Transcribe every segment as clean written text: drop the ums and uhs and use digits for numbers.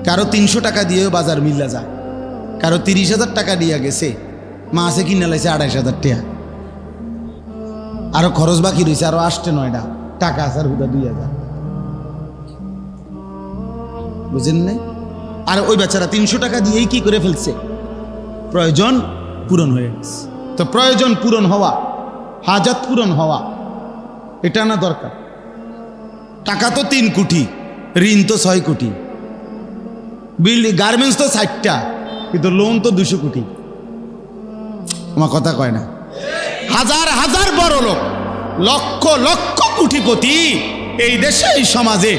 কারো 300 টাকা দিয়েও বাজার মিল্লা যায়, কারো 30,000 টাকা দিয়া গেছে, মাছে কিনে লাইছে 28,000 টাকা, আরো খরচ বাকি রয়েছে, আরো আসতে 9টা টাকা আছে, আর হুদা 2,000, বুঝেন নাই? আর ওই বেচারা 300 টাকা দিয়েই কি করে ফেলছে? প্রয়োজন পূরণ হয়ে গেছে। তো প্রয়োজন পূরণ হওয়া, হাজাত পূরণ হওয়া, এটা না দরকার। টাকা তো 3 কোটি, ঋণ তো 6 কোটি, বিল্ডিং গার্মেন্টস তো 60টা, কিন্তু লোন তো 200 কোটি। আমার কথা কয় না? হাজার হাজার বড় লোক, লক্ষ লক্ষ কোটিপতি এই দেশে, এই সমাজে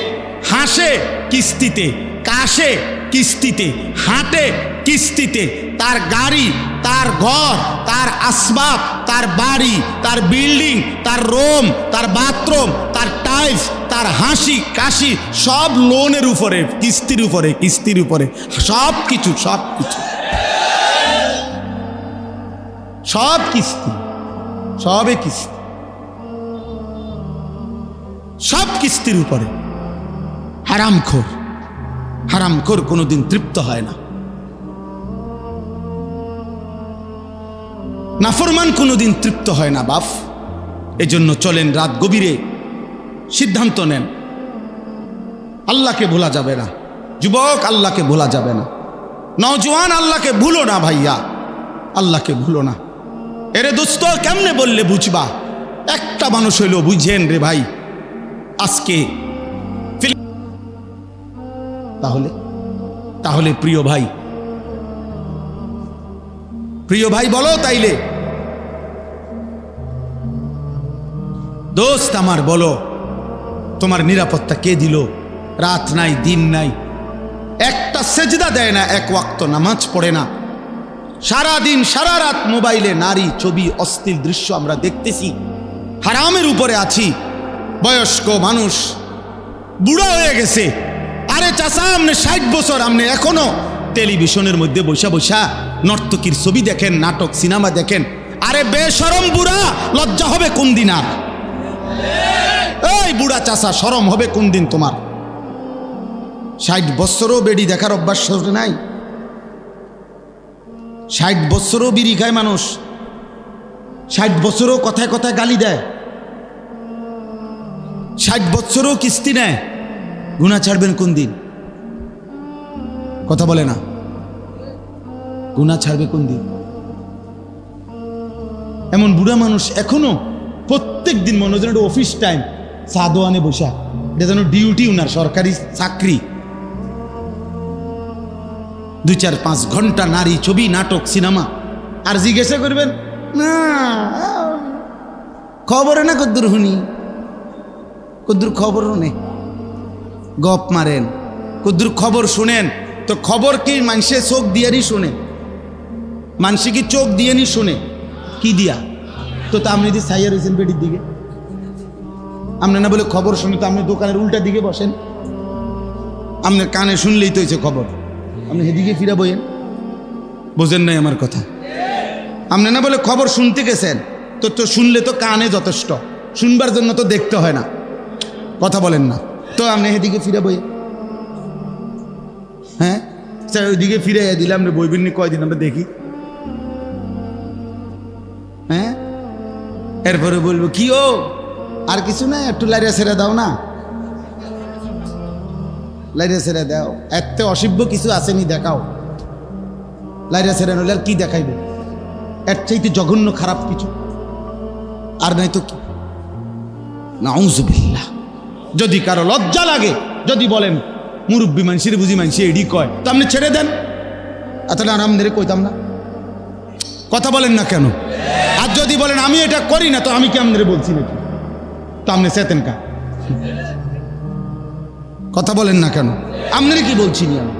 হাসে কিস্তিতে, কাশে কিস্তিতে, হাঁটে কিস্তিতে, তার গাড়ি, তার ঘর, তার আসবাব, তার বাড়ি, তার বিল্ডিং, তার রুম, তার বাথরুম, তার টাইলস, তার হাসি কাশি সব লোনের উপরে, কিস্তির উপরে, কিস্তির উপরে, সব কিছু, সব কিছু, সব কিস্তি, সবে কিস্তি, সব কিস্তির উপরে। হারামখোর, হারামখোর কোনোদিন তৃপ্ত হয় না, নাফরমান কোনোদিন তৃপ্ত হয় না বাপ। এজন্য চলেন রাত গভীরে সিদ্ধান্ত নেন, আল্লাহকে ভোলা যাবে না। যুবক, আল্লাহকে ভোলা যাবে না। নওজোয়ান, আল্লাহকে ভুলো না ভাইয়া, আল্লাহকে ভুলো না। এরে দোস্ত, কেমনে বললে বুঝবা? একটা মানুষ হইল বুঝেন রে ভাই আজকে। তাহলে তাহলে প্রিয় ভাই, প্রিয় ভাই বলো তাইলে, দোস্ত আমার বলো, তোমার নিরাপত্তা কে দিল? রাত নাই, দিন নাই, একটা সেজদা দেয় না, এক ওয়াক্ত নামাজ পড়ে না, সারা দিন সারা রাত মোবাইলে নারী ছবি, অশ্লীল দৃশ্য আমরা দেখতেছি, হারামের উপরে আছি। বয়স্ক মানুষ, বুড়া হয়ে গেছে। আরে চাচা, আপনি 60 বছর, আপনি এখনো টেলিভিশনের মধ্যে বসা বসা নর্তকীর ছবি দেখেন, নাটক সিনেমা দেখেন। আরে বেশরম বুড়া, লজ্জা হবে কোন দিন? আর এই বুড়া চাচা, শরম হবে কোন দিন তোমার? 60 বছরও বেড়ি দেখার অভ্যাস নাই। 60 বছরও বিড়ি খায় মানুষ, 60 বছরও কথায় কথায় গালি দেয়, 60 বছরও কিস্তি নেয়। গুনাহ ছাড়বেন কোন দিন? কথা বলে না, গুনাহ ছাড়বে কোন দিন? এমন বুড়া মানুষ এখনো প্রত্যেক দিন মনে হয় অফিস টাইম, চা দোয়ানে বসা, এটা যেন ডিউটি, উনার সরকারি চাকরি। 2-4-5 ঘন্টা নারী ছবি, নাটক, সিনেমা। আর জিজ্ঞাসা করবেন না খবরে না কদ্দুর শুনি, কদ্দুর খবর শুনে গপ মারেন, কদ্দুর খবর শুনেন। তো খবর কি মানুষে চোখ দিয়ারই শুনে? মানুষে কি চোখ দিয়ে নি শুনে? কি দিয়া? তো আপনি যদি সাইয়া রয়েছেন বেডির দিকে, আপনি না বলে খবর শুনি, তো আপনি দোকানের উল্টা দিকে বসেন, আপনার কানে শুনলেই তো হয়েছে খবর, আপনি সেদিকে ফিরা বইয়েন। বোঝেন নাই আমার কথা? আপনি না বলে খবর শুনতে গেছেন, তো তো শুনলে তো কানে যথেষ্ট, শুনবার জন্য তো দেখতে হয় না। কথা বলেন না, তো আপনি সেদিকে ফিরা বইয়েন। হ্যাঁ, ওইদিকে ফিরে দিলে আমরা বইবেন নি কয়দিন আমরা দেখি। হ্যাঁ, এরপরে বলবো কি ও আর কিছু না, একটু লাইরা ছেড়ে দাও না, লাইরা ছেড়ে দাও, এত অসভ্য কিছু আসেনি দেখাও। লাইরা ছেড়ে নইলে আর কি দেখাইবে? এর চাইতে জঘন্য খারাপ কিছু আর নাই তো কি? নাউযুবিল্লাহ। যদি কারো লজ্জা লাগে, যদি বলেন মুরব্বী মানুষের বুঝি মানুষ এডি কয়, তো আপনি ছেড়ে দেন, এতটা আরাম ধরে কইতাম না। কথা বলেন না কেন? আর যদি বলেন আমি এটা করি না, তো আমি কি আপনাদের বলছি নাকি? তো আপনি চেতেন কা? কথা বলেন না কেন? আপনার কি বলছি নি আমি?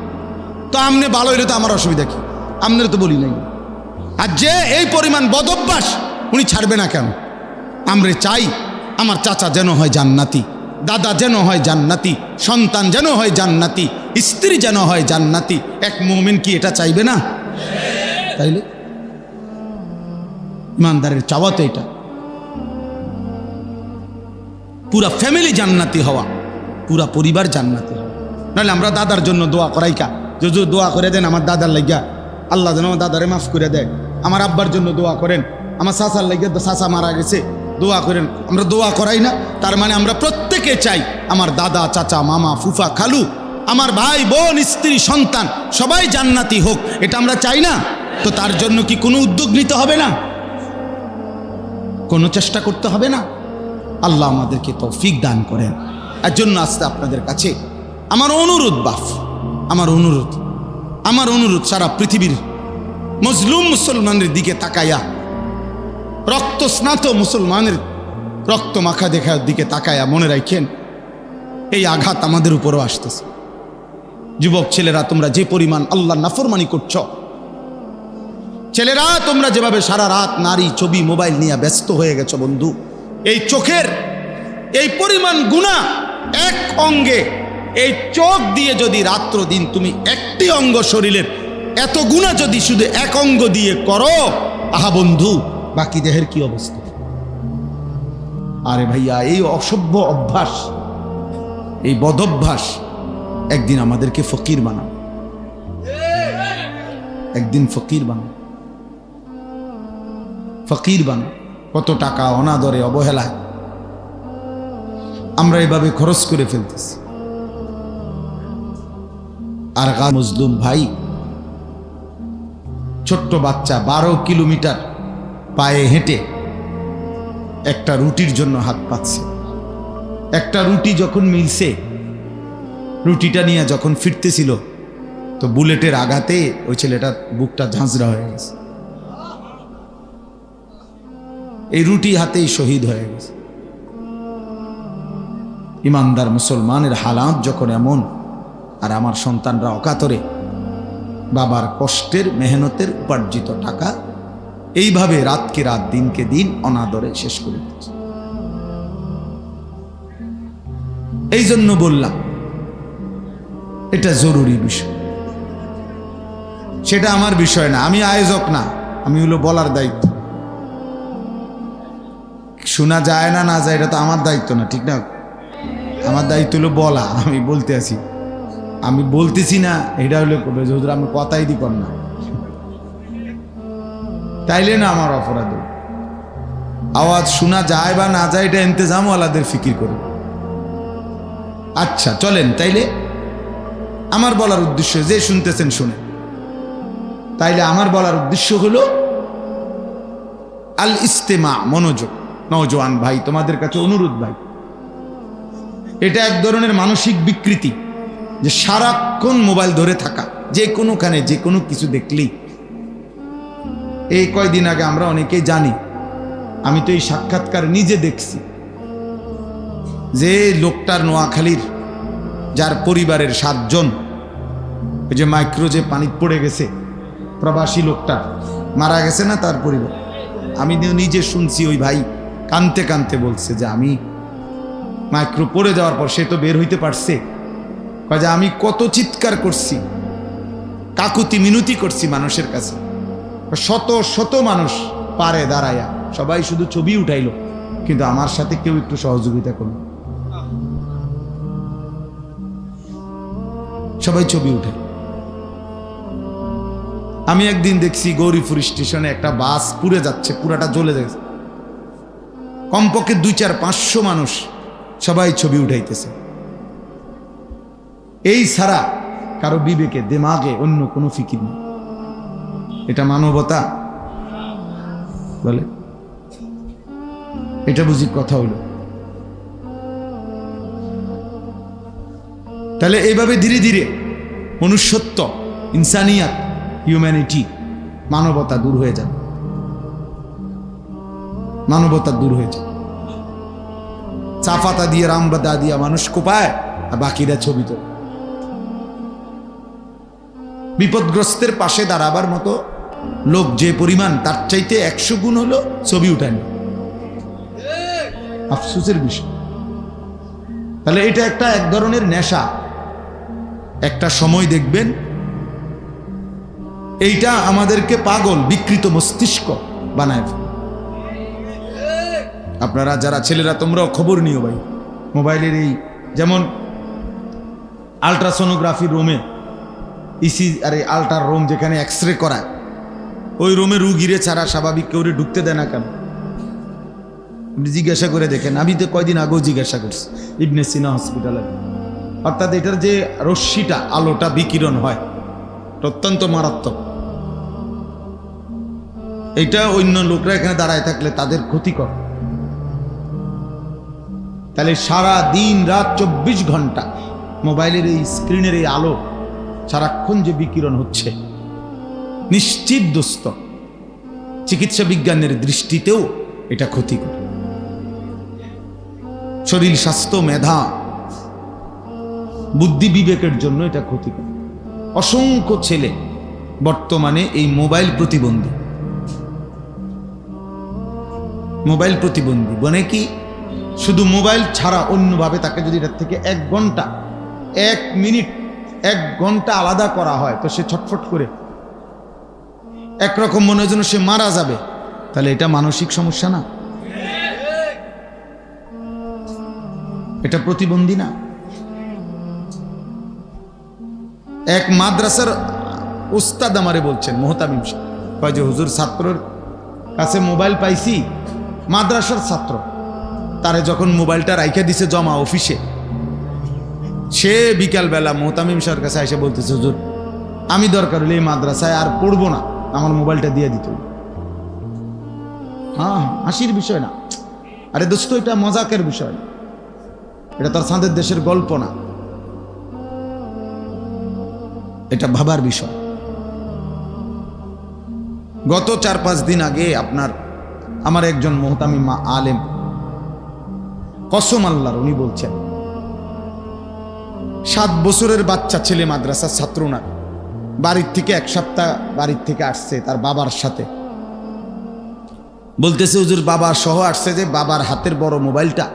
তো আপনি ভালো হইলে তো আমার অসুবিধা কি? আপনার তো বলি নাই। আর যে এই পরিমাণ বদভ্যাস, উনি ছাড়বে না কেন? আমরা চাই আমার চাচা যেন হয় জান্নাতি, দাদা যেন হয় জান্নাতি, সন্তান যেন হয় জান্নাতি, স্ত্রী যেন হয় জান্নাতি। এক মুমিন কি এটা চাইবে না? তাইলে ইমানদারের চাওয়া তো এটা, পুরা ফ্যামিলি জান্নাতি হওয়া, পুরা পরিবার জান্নাতি হওয়া। নাহলে আমরা দাদার জন্য দোয়া করাই কা, যদি দোয়া করে দেন আমার দাদার লাগিয়া, আল্লাহ যেন আমার দাদারে মাফ করে দেয়। আমার আব্বার জন্য দোয়া করেন, আমার চাচার লাগিয়া, চাচা মারা গেছে, দোয়া করেন। আমরা দোয়া করাই না, তার মানে আমরা প্রত্যেকে চাই আমার দাদা, চাচা, মামা, ফুফা, খালু, আমার ভাই, বোন, স্ত্রী, সন্তান সবাই জান্নাতি হোক, এটা আমরা চাই না? তো তার জন্য কি কোনো উদ্যোগ নিতে হবে না? কোনো চেষ্টা করতে হবে না? আল্লাহ আমাদেরকে তৌফিক দান করেন। এর জন্য আসতে আপনাদের কাছে আমার অনুরোধ, বাপ, আমার অনুরোধ সারা পৃথিবীর মজলুম মুসলমানের দিকে তাকায়া, রক্ত স্নাত মুসলমানের রক্ত মাখা দেখার দিকে তাকায়া মনে রাখেন এই আঘাত আমাদের উপরও আসতেছে। যুবক ছেলেরা, তোমরা যে পরিমাণ আল্লাহর নাফরমানি করছ, ছেলেরা তোমরা যেভাবে সারা রাত নারী, ছবি, মোবাইল নিয়ে ব্যস্ত হয়ে গেছো বন্ধু, এই চোখের এই পরিমাণ গুনাহ এক অঙ্গে, এই চোখ দিয়ে যদি রাত্র দিন তুমি একটি অঙ্গ শরীরের এত গুনাহ যদি শুধু এক অঙ্গ দিয়ে করো, আহা বন্ধু, বাকি দেহের কি অবস্থা? আরে ভাইয়া, এই অসভ্য অভ্যাস, এই বদভ্যাস একদিন আমাদেরকে ফকির বানাও, একদিন ফকির বানাও। কত টাকা অনাদরে, অবহেলায় আমরা এভাবে খরচ করে ফেলতেছি। আর মজলুম ভাই, ছোট্ট বাচ্চা 12 কিলোমিটার পায়ে হেঁটে একটা রুটির জন্য হাত পাচ্ছে। একটা রুটি যখন মিলছে, রুটিটা নিয়ে যখন ফিরতেছিল, তো বুলেটের আঘাতে ওই ছেলেটার বুকটা ঝাঁঝরা হয়ে গেছে। এই রুটি হাতেই শহীদ হয়ে গেছে। ইমানদার মুসলমানের হালাত যখন এমন, আর আমার সন্তানরা অকাতরে বাবার কষ্টের, মেহনতের উপার্জিত টাকা এইভাবে রাতকে রাত, দিনকে দিন অনাদরে শেষ করে দিচ্ছে। এই জন্য বললাম এটা জরুরি বিষয়। সেটা আমার বিষয় না, আমি আয়োজক না, আমি হলো বলার দায়িত্ব। শোনা যায় না না যায় এটা তো আমার দায়িত্ব না, ঠিক না? আমার দায়িত্ব হলো বলা। আমি বলতে আছি, আমি বলতেছি না, এটা হলো কবে হুজুর আমি কথাই দি কর না, তাইলে না আমার অপরাধ। আওয়াজ শোনা যায় বা না যায় এটা ইন্তজাম ওয়ালাদের ফিকির করে। আচ্ছা চলেন, তাইলে আমার বলার উদ্দেশ্য, যে শুনতেছেন শুনে, তাইলে আমার বলার উদ্দেশ্য হলো আল ইস্তেমা, মনোযোগ। নওজোয়ান ভাই, তোমাদের কাছে অনুরোধ ভাই, এটা এক ধরনের মানসিক বিকৃতি যে সারাক্ষণ মোবাইল ধরে থাকা, যে কোনোখানে যে কোনো কিছু দেখলেই। এই কয়দিন আগে আমরা অনেকেই জানি, আমি তো এই সাক্ষাৎকার নিজে দেখছি, যে লোকটার নোয়াখালীর, যার পরিবারের 7 জন, ওই যে মাইক্রো যে পানি পড়ে গেছে, প্রবাসী লোকটা মারা গেছে না তার পরিবার। আমি নিজে শুনছি, ওই ভাই কানতে কানতে বলছে যে আমি মাইক্রো পড়ে যাওয়ার পর, সে তো বের হইতে পারছে, যে আমি কত চিৎকার করছি, কাকুতি মিনতি করছি মানুষের কাছে, শত শত মানুষ পারে দাঁড়ায়া, সবাই শুধু ছবি উঠাইলো, কিন্তু আমার সাথে কেউ একটু সহযোগিতা করল। সবাই ছবি উঠে। আমি একদিন দেখছি গৌরীপুর স্টেশনে একটা বাস পুড়ে যাচ্ছে, পুরাটা জ্বলে যাচ্ছে, কমপক্ষে 200-500 মানুষ সবাই ছবি উঠাইতেছে। এই ছাড়া কারো বিবেকে, দিমাগে অন্য কোনো ফিকির নেই। এটা মানবতা বলে? এটা বুঝি কথা হইল? তাহলে এইভাবে ধীরে ধীরে মনুষ্যত্ব, ইনসানিয়াত, হিউম্যানিটি, মানবতা দূর হয়ে যাবে। মানবতা দূর হয়ে যাবে। চাপাতা দিয়ে, রামবাদা দিয়া মানুষ কোপায়, আর বাকিরা ছবি তো। বিপদগ্রস্তের পাশে দাঁড়াবার মতো লোক যে পরিমাণ, তার চাইতে 100 গুণ হলো ছবি উঠায়। আফসোসের বিষয়। তাহলে এটা একটা এক ধরনের নেশা। একটা সময় দেখবেন এইটা আমাদেরকে পাগল, বিকৃত মস্তিষ্ক বানায়। আপনারা যারা ছেলেরা, তোমরাও খবর নিও ভাই, মোবাইলের এই যেমন আলট্রাসোনোগ্রাফি রুমে আরে আলট্রার রুম যেখানে এক্সরে করায়, ওই রুমে রুগীরে ছাড়া স্বাভাবিক কেউ ঢুকতে দেয় না কেন? জিজ্ঞাসা করে দেখেন। আমি তো কয়দিন আগেও জিজ্ঞাসা করছি ইবনে সিনা হসপিটালে। অর্থাৎ এটার যে রশ্মিটা, আলোটা বিকিরণ হয়, অত্যন্ত মারাত্মক। এটা অন্য লোকরা এখানে দাঁড়ায় থাকলে তাদের ক্ষতিকর। তাহলে সারা দিন রাত 24 ঘন্টা মোবাইলের এই স্ক্রিনের এই আলো সারাক্ষণ যে বিকিরণ হচ্ছে, নিশ্চিত দোস্ত চিকিৎসা বিজ্ঞানের দৃষ্টিতেও এটা ক্ষতিকর। শরীর স্বাস্থ্য, মেধা, বুদ্ধি বিবেকের জন্য এটা ক্ষতিকর। অসংখ্য ছেলে বর্তমানে এই মোবাইল প্রতিবন্ধী। মোবাইল প্রতিবন্ধী মানে কি? শুধু মোবাইল ছাড়া অন্যভাবে তাকে যদি এটার থেকে 1 ঘন্টা 1 মিনিট 1 ঘন্টা আলাদা করা হয় তো সে ছটফট করে, একরকম মনে হয় যেন সে মারা যাবে। তাহলে এটা মানসিক সমস্যা না? এটা প্রতিবন্ধী না? এক মাদ্রাসার উস্তাদ আমারে বলছেন, মোহতামিম সাহেব, কয় যে হুজুর ছাত্রর কাছে মোবাইল পাইছি, মাদ্রাসার ছাত্র, তারে যখন মোবাইলটা রাইখা দিছে জমা অফিসে, সে বিকালবেলা মোহতামিম সাহেবের কাছে এসে বলতেছে, হুজুর আমি দরকার হলে এই মাদ্রাসায় আর পড়বো না, আমার মোবাইলটা দিয়ে দিত। হ্যাঁ, হাসির বিষয় না। আরে দোস্ত, এটা মজাকের বিষয়, এটা তার চাঁদের দেশের গল্প না, এটা ভাবার বিষয়। গত 4-5 দিন আগে আমার একজন মোহতামিম আলেম, কসম আল্লাহর, উনি বলছেন 7 বছরের বাচ্চা ছেলে, মাদ্রাসার ছাত্র না, বাড়ির থেকে 1 সপ্তাহ বাড়ির থেকে আসছে তার বাবার সাথে। বলতেছে হুজুর বাবা সহ আসছে, যে বাবার হাতের বড় মোবাইলটা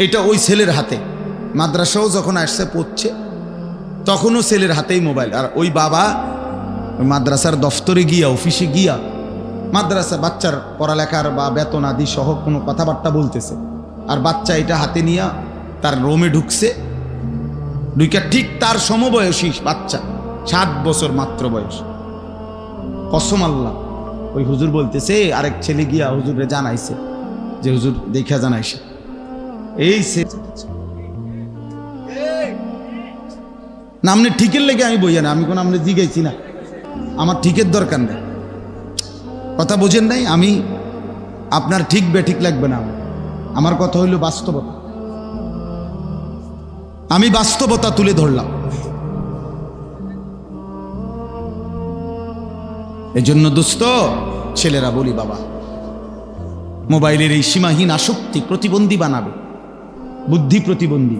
এটা ওই ছেলের হাতে। মাদ্রাসাও যখন আসছে পড়ছে তখনও ছেলের হাতেই মোবাইল। আর ওই বাবা মাদ্রাসার দফতরে গিয়া, অফিসে গিয়া মাদ্রাসা বাচ্চার পড়ালেখার বা বেতন আদি সহ কোনো কথাবার্তা বলতেছে, আর বাচ্চা এটা হাতে নিয়ে তার রুমে ঢুকছে। ঢুকে ঠিক তার সমবয়সী বাচ্চা, 7 বছর মাত্র বয়স। কসম আল্লাহ, ওই হুজুর বলতেছে আরেক ছেলে গিয়া হুজুরে জানাইছে যে হুজুর দেখা জানাইছে এই নামনে ঠিকের লেগে আমি বইয়া না, আমি কোনো আমনে জিগাইছি না, আমার ঠিকের দরকার নেই। কথা বোঝেন নাই? আমি আপনার ঠিক বেঠিক লাগবে না, আমার কথা হইল বাস্তবতা। আমি বাস্তবতা তুলে ধরলাম। এজন্য দোস্ত ছেলেরা বলি, বাবা মোবাইলের এই সীমাহীন আসক্তি প্রতিবন্ধী বানাবে। বুদ্ধি প্রতিবন্ধী,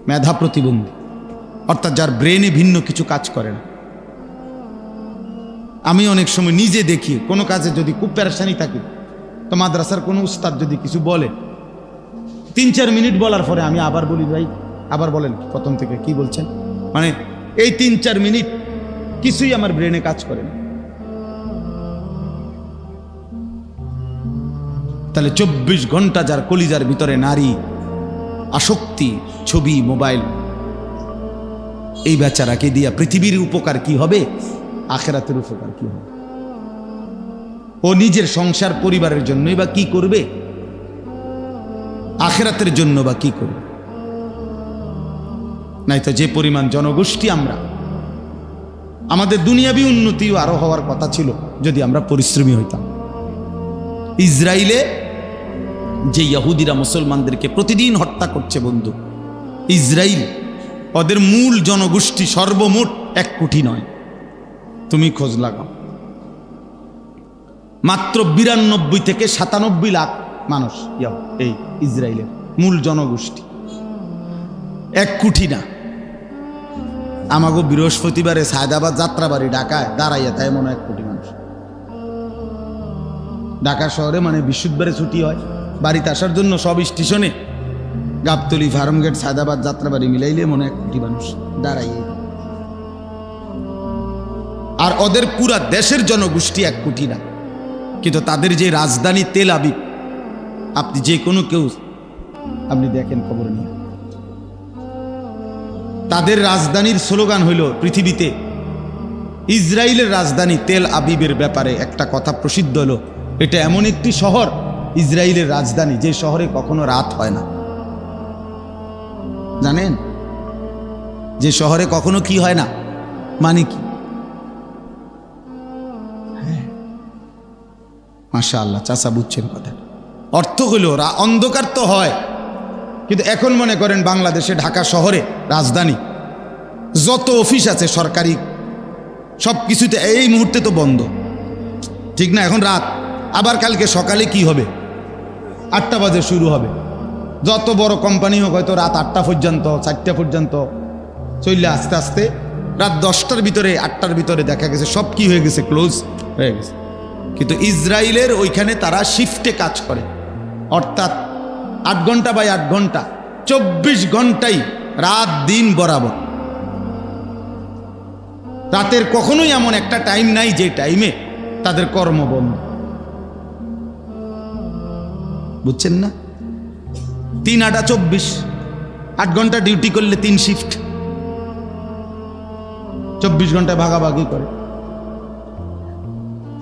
মেধা প্রতিবন্ধী, অর্থাৎ যার ব্রেনে ভিন্ন কিছু কাজ করে না। আমি অনেক সময় নিজে দেখি কোনো কাজে যদি খুব পেরেশানি থাকি, তো মাদ্রাসার কোনো উস্তাদ যদি কিছু বলে, 3-4 মিনিট বলার পরে আমি আবার বলি, ভাই আবার বলেন প্রথম থেকে কি বলছেন। মানে এই 3-4 মিনিট কিছুই আমার ব্রেনে কাজ করে না। তাহলে 24 ঘন্টা যার কলিজার ভিতরে নারী আসক্তি, ছবি, মোবাইল, এই বেচারাকে দিয়া পৃথিবীর উপকার কি হবে, আখিরাতের উপকার কি হবে? ও নিজের সংসার পরিবারের জন্যই বা কি করবে, আখিরাতের জন্য বা কি করবে? নাই তো যে পরিমাণ জনগোষ্ঠী আমরা, আমাদের দুনিয়াবি উন্নতিও আরো হওয়ার কথা ছিল যদি আমরা পরিশ্রমী হইতাম। ইসরায়েলে যে ইহুদিরা মুসলমানদেরকে প্রতিদিন হত্যা করছে বন্ধু, ইসরায়েল, ওদের মূল জনগোষ্ঠী সর্বমোট 1 কোটি নয়। তুমি খোঁজ লাগাও, মাত্র 92 থেকে 97 লাখ মানুষ এই ইসরায়েলের মূল জনগোষ্ঠী, 1 কোটি না। আমাগো বৃহস্পতিবারে সায়দাবাদ যাত্রাবাড়ি ঢাকায় দাঁড়াইয়া তাই মনে 1 কোটি মানুষ। ঢাকা শহরে মানে বৃহস্পতিবারে ছুটি হয়, বাড়িতে আসার জন্য সব স্টেশনে গাবতলী, ফার্মগেট, সায়দাবাদ, যাত্রাবাড়ি মিলাইলে মনে 1 কোটি মানুষ দাঁড়াইয়ে। আর ওদের পুরা দেশের জনগোষ্ঠী 1 কোটি না, কিন্তু তাদের যে রাজধানী তেল আবিব, আপনি যে কোনো কেউ আপনি দেখেন খবর নিয়ে। তাদের রাজধানীর স্লোগান হইল পৃথিবীতে, ইসরায়েলের রাজধানী তেল আবিবের ব্যাপারে একটা কথা প্রসিদ্ধ হলো, এটা এমন একটি শহর, ইসরায়েলের রাজধানী, যে শহরে কখনো রাত হয় না। জানেন যে শহরে কখনো কি হয় না, মানে কি? মাশাআল্লাহ, চাচা বুঝছেন কথা। অর্থ হলো অন্ধকার তো হয়, কিন্তু এখন মনে করেন বাংলাদেশে ঢাকা শহরে রাজধানী যত অফিস আছে সরকারি সব কিছুতে এই মুহূর্তে তো বন্ধ, ঠিক না? এখন রাত, আবার কালকে সকালে কি হবে? 8টা বাজে শুরু হবে। যত বড় কোম্পানি হোক হয়তো রাত 8টা পর্যন্ত, 4টা পর্যন্ত চললে আস্তে আস্তে রাত 10টার ভিতরে, 8টার ভিতরে দেখা গেছে সব কি হয়ে গেছে, ক্লোজ হয়ে গেছে। কিন্তু ইসরায়েলের ওইখানে তারা শিফটে কাজ করে, অর্থাৎ 8 ঘন্টা বাই 8 ঘন্টা, 24 ঘন্টাই রাত দিন বরাবর। রাতের কখনোই এমন একটা টাইম নাই যে টাইমে তাদের কর্ম বন্ধ। বুঝছেন না? 3 8 24, 8 ঘন্টা ডিউটি করলে 3 শিফট, 24 ঘন্টা ভাগাভাগি করে।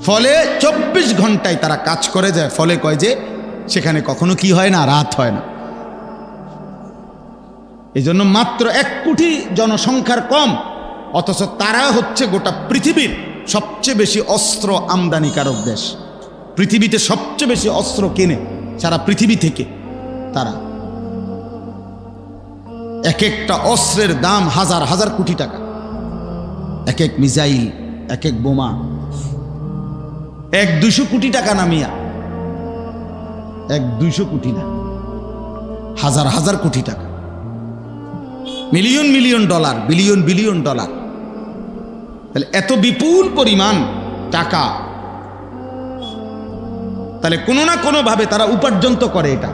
ফলে 24 ঘন্টায় তারা কাজ করে যায়, ফলে কয় যে সেখানে কখনো কি হয় না, রাত হয় না। এই জন্য মাত্র 1 কোটি জনসংখ্যার কম, অথচ তারা হচ্ছে গোটা পৃথিবীর সবচেয়ে বেশি অস্ত্র আমদানিকারক দেশ। পৃথিবীতে সবচেয়ে বেশি অস্ত্র কেনে সারা পৃথিবী থেকে তারা। এক একটা অস্ত্রের দাম হাজার হাজার কোটি টাকা, এক এক মিসাইল, এক এক বোমা 100-200 কোটি টাকা নামিয়া, 100-200 কোটি না, হাজার হাজার কোটি টাকা, million million dollar, billion billion dollar. তাহলে এত বিপুল পরিমাণ টাকা, তাহলে কোনো না কোনো ভাবে তারা উপার্জন তো করে। এটা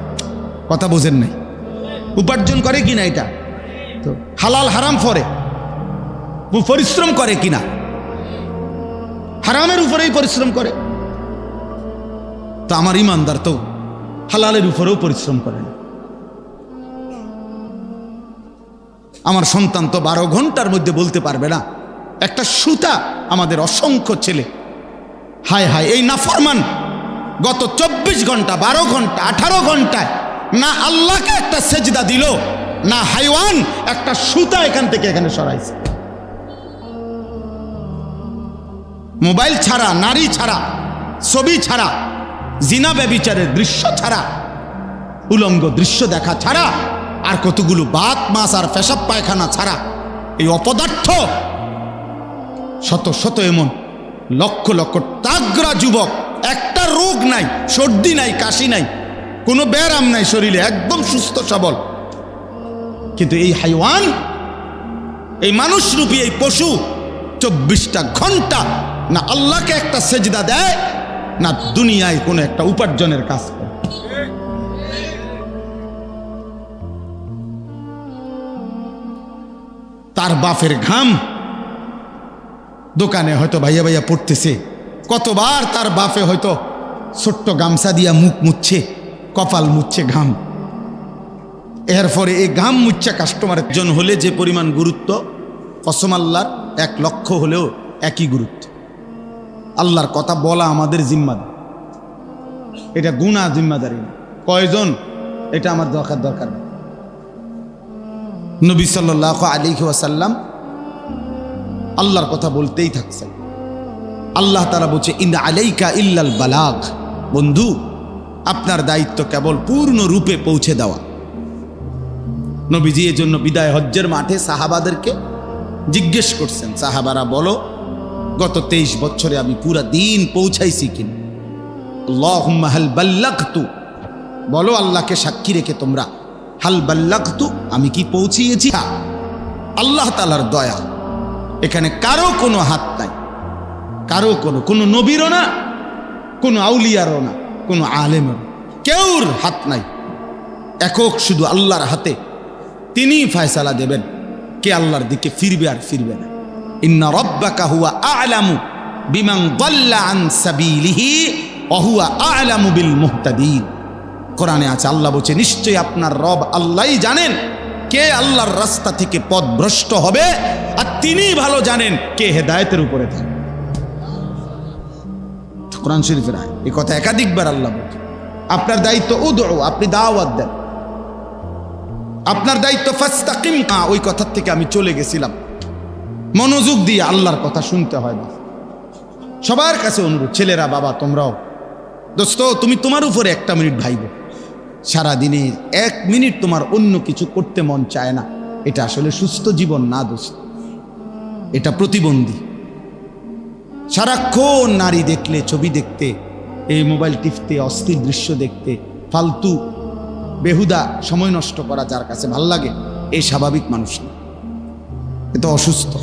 কথা বোঝেন নাই? উপার্জন করে কিনা? এটা তো হালাল হারাম ফরে পরিশ্রম করে কিনা? হারামের উপরেই পরিশ্রম করে। তো আমার ইমানদার তো হালালের উপরেও পরিশ্রম করে না। আমার সন্তান তো 12 ঘন্টার মধ্যে বলতে পারবে না একটা সুতা। আমাদের অসংখ্য ছেলে, হায় হায়, এই নাফরমান গত 24 ঘন্টা, 12 ঘন্টা, 18 ঘন্টায় না আল্লাহকে একটা সেজদা দিল, না হাইওয়ান একটা সুতা এখান থেকে এখানে সরাইছে। মোবাইল ছাড়া, নারী ছাড়া, ছবি ছাড়া, জিনা ব্যভিচারের দৃশ্য ছাড়া, উলঙ্গ দৃশ্য দেখা ছাড়া, আর কতগুলো বাত মাছ আর পেশাব পায়খানা ছাড়া, এই অপদার্থ শত শত এমন লক্ষ লক্ষ তাগড়া যুবক, একটা রোগ নাই, সর্দি নাই, কাশি নাই, কোনো ব্যারাম নাই শরীরে, একদম সুস্থ সবল। কিন্তু এই হাইওয়ান, এই মানুষরূপী এই পশু 24টা ঘন্টা না আল্লাহকে একটা সেজদা দেয়, না দুনিয়ায় কোনো একটা উপার্জনের কাজ করে। তার বাপের ঘাম দোকানে হয়তো ভাইয়া ভাইয়া পড়তেছে, কতবার তার বাপে হয়তো ছোট্ট গামছা দিয়া মুখ মুছছে, কপাল মুছছে ঘাম। এরপরে এই ঘাম মুচ্ছা কাস্টমারের জন হলে যে পরিমাণ গুরুত্ব, কসম আল্লাহর 1 লক্ষ হলেও একই গুরুত্ব। আল্লাহর কথা বলা আমাদের জিম্মাদারি, এটা গুনাহ জিম্মাদারি না। কয়জন এটা আমার দরকার নেই। নবী সাল্লাল্লাহু আলাইহি ওয়াসাল্লাম আল্লাহর কথা বলতেই থাকছেন। আল্লাহ তাআলা বলছে, ইন্না আলাইকা ইল্লাল বালাগ, বন্ধু আপনার দায়িত্ব কেবল পূর্ণ রূপে পৌঁছে দেওয়া। নবীজি এর জন্য বিদায় হজ্জের মাঠে সাহাবাদেরকে জিজ্ঞেস করছেন, সাহাবারা বলো গত 23 বছরে আমি পুরা দিন পৌঁছাইছি কিনা? আল্লাহুম্মা হাল বাল্লাগতু, বলো আল্লাহকে সাক্ষী রেখে তোমরা, হাল বাল্লাগতু, আমি কি পৌঁছিয়েছি? আল্লাহ তাআলার দয়া, এখানে কারো কোনো হাত নাই, কারো কোনো নবীরও না, কোনো আউলিয়ারও না, কোনো আলেমেরও, কেউর হাত নাই। একক শুধু আল্লাহর হাতে, তিনিই ফয়সালা দেবেন কে আল্লাহর দিকে ফিরবে আর ফিরবে না। ইন্না রাব্বাকা হুয়া আ'লামু বিমান দাল্লা আন সাবিলিহি ওয়া হুয়া আ'লামু বিল মুহতাদিন। কোরআনে আছে, আল্লাহ বলছে নিশ্চয়ই আপনার রব আল্লাহই জানেন কে আল্লাহর রাস্তা থেকে পথভ্রষ্ট হবে, আর তিনিই ভালো জানেন কে হেদায়েতের উপরে থাকবে। কোরআন শরীফের আয়াত, এই কথা একাধিকবার আল্লাহ বলছে। আপনার দায়িত্ব উদউ, আপনি দাওয়াত দেন। আপনার দায়িত্ব ফাস্তাকিম, ওই কথার থেকে আমি চলে গেছিলাম। মনোযোগ দিয়ে আল্লাহর কথা শুনতে হয় না। সবার কাছে অনুরোধ, ছেলেরা, বাবা, তোমরাও, দোস্ত, তুমি তোমার উপরে একটা মিনিট ভাইব। সারাদিনে 1 মিনিট তোমার অন্য কিছু করতে মন চায় না, এটা আসলে সুস্থ জীবন না দোস্ত, এটা প্রতিবন্ধী। সারাক্ষণ নারী দেখলে, ছবি দেখতে, এই মোবাইল টিপতে, অস্থির দৃশ্য দেখতে, ফালতু বেহুদা সময় নষ্ট করা যার কাছে ভাল লাগে, এই স্বাভাবিক মানুষ না, এটা অসুস্থ।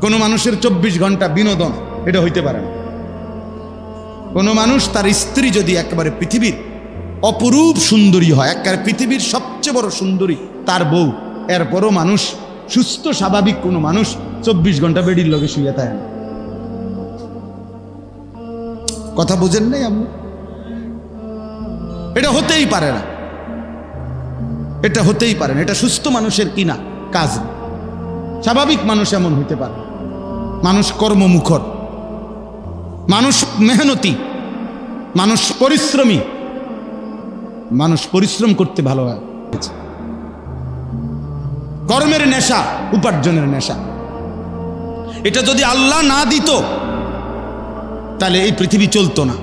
কোনো মানুষের 24 ঘন্টা বিনোদন এটা হইতে পারে না। কোনো মানুষ, তার স্ত্রী যদি একেবারে পৃথিবীর অপরূপ সুন্দরী হয়, একেবারে পৃথিবীর সবচেয়ে বড় সুন্দরী তার বউ, এরপরও মানুষ, সুস্থ স্বাভাবিক কোনো মানুষ 24 ঘন্টা বেডির লগে শুয়ে থাকে না। কথা বুঝেন নাই আপনি? এটা হতেই পারে না, এটা হতেই পারে না, এটা সুস্থ মানুষের কিনা কাজ না। স্বাভাবিক মানুষ এমন হইতে পারে। মানুষ কর্মমুখর, মানুষ মেহনতি, মানুষ পরিশ্রমী, মানুষ পরিশ্রম করতে ভালো হয়। কর্মের নেশা, উপার্জনের নেশা, এটা যদি আল্লাহ না দিত তাহলে এই পৃথিবী চলতো না।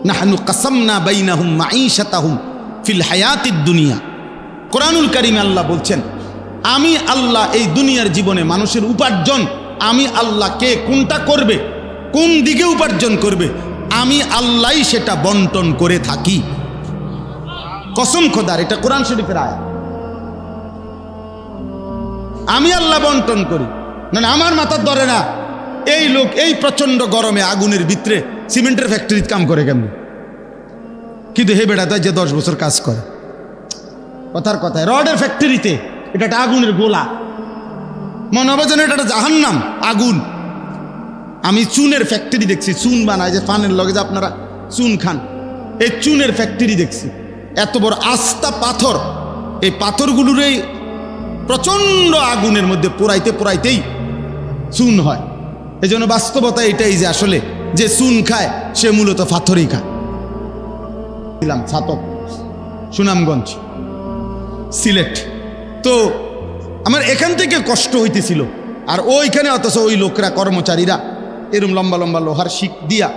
নাহনু কাসামনা বাইনাহুম মাঈশাতাহুম ফিল হায়াতিদ দুনিয়া। কোরআনুল কারীমে আল্লাহ বলছেন, আমি আল্লাহ এই দুনিয়ার জীবনে মানুষের উপার্জন, আমি আল্লাহ কে কোনটা করবে, কোন দিকে উপার্জন করবে, আমি আল্লাহই সেটা বন্টন করে থাকি। কসম খোদার, এটা কোরআন শরীফের আয়াত। আমি আল্লাহ বন্টন করি, না আমার মাথার ধরে না। এই লোক এই প্রচন্ড গরমে আগুনের ভিতরে সিমেন্টের ফ্যাক্টরিতে কাম করে কেমন, কিন্তু হে বেড়া তাই যে 10 বছর কাজ করে। কথার কথায় রডের ফ্যাক্টরিতে, এটা একটা আগুনের গোলা, মনে হবে যেন এটা একটা জাহান্নাম, আগুন। আমি চুনের ফ্যাক্টরি দেখছি, চুন বানায়, যে ফানের লগে যে আপনারা চুন খান, এই চুনের ফ্যাক্টরি দেখছি। এত বড় আস্তা পাথর, এই পাথরগুলোর এই প্রচন্ড আগুনের মধ্যে পোড়াইতে পোড়াইতেই চুন হয়। এই জন্য বাস্তবতা এটাই যে আসলে যে চুন খায় সে মূলত পাথরই খায়। ছাতক, সুনামগঞ্জ, সিলেট। তো আমার এখান থেকে কষ্ট হইতেছিল, আর ওইখানে অথচ ওই লোকরা, কর্মচারীরা এরম লম্বা লম্বা লোহার শিক দিয়া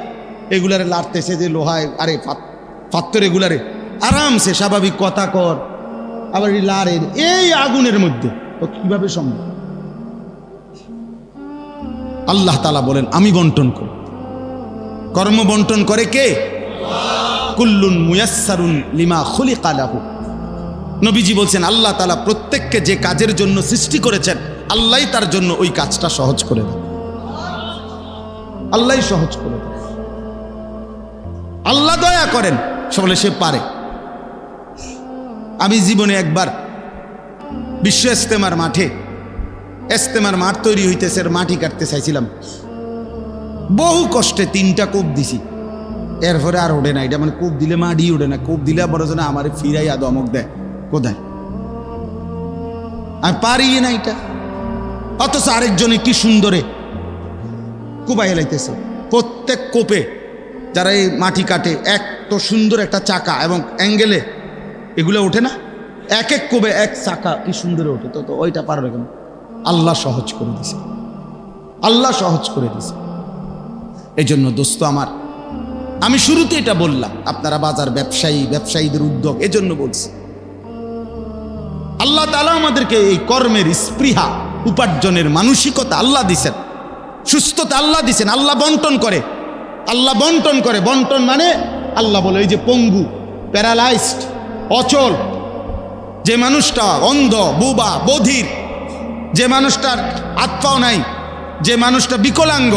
এগুলারে লাড়তেছে, যে লোহায়, আরে পাথর এগুলারে আরামসে স্বাভাবিক কথা কর, আবার লাড়ের এই আগুনের মধ্যে, তো কিভাবে সম্ভব? আল্লাহ তাআলা বলেন আমি বন্টন করি। কর্ম বন্টন করে কে? কুল্লুন মুয়াসসারুন লিমা খুলিকা লাহু। নবীজি বলছেন আল্লাহ তাআলা প্রত্যেককে যে কাজের জন্য সৃষ্টি করেছেন, আল্লাহই তার জন্য ওই কাজটা সহজ করে দেন। আল্লাহই সহজ করে দেন। আল্লাহ দয়া করেন, বলে সে পারে। আমি জীবনে একবার বিশ্ব ইজতেমার মাঠে, ইজতেমার মাঠ তৈরি হইতেছে, মাটি কাটতে চাইছিলাম, বহু কষ্টে 3টা কোপ দিছি, এরপরে আর ওঠে না। এটা মানে কোপ দিলে মাটি ওঠে না, কোপ দিলে বড় যেন আমার ফিরাইয়া দমক দেয়, কোথায় আমি পারি না এটা। অথচ আরেকজনে কি সুন্দরে কোপাই লাইতেছে। প্রত্যেক কোপে যারা এই মাটি কাটে, এক তো সুন্দর একটা চাকা এবং অ্যাঙ্গেলে এগুলো ওঠে না, এক এক কোপে এক চাকা কি সুন্দরে ওঠে। তো ওইটা পারবে কেন? আল্লাহ সহজ করে দিছে, আল্লাহ সহজ করে দিছে। এই জন্য দোস্ত আমার, আমি শুরুতে এটা বললাম, আপনারা বাজার ব্যবসায়ী, ব্যবসায়ীদের উদ্যোগ, এজন্য বলছি আল্লাহ তাআলা আমাদেরকে এই কর্মের স্পৃহা, উপার্জনের মানসিকতা আল্লাহ দিছেন, সুস্থতা আল্লাহ দিছেন। আল্লাহ বন্টন করে, আল্লাহ বন্টন করে। বন্টন মানে আল্লাহ বলে, এই যে পঙ্গু, প্যারালাইজড, অচল, যে মানুষটা অন্ধ, বোবা, বধির, যে মানুষটার হাত পাও নাই, যে মানুষটা বিকলাঙ্গ,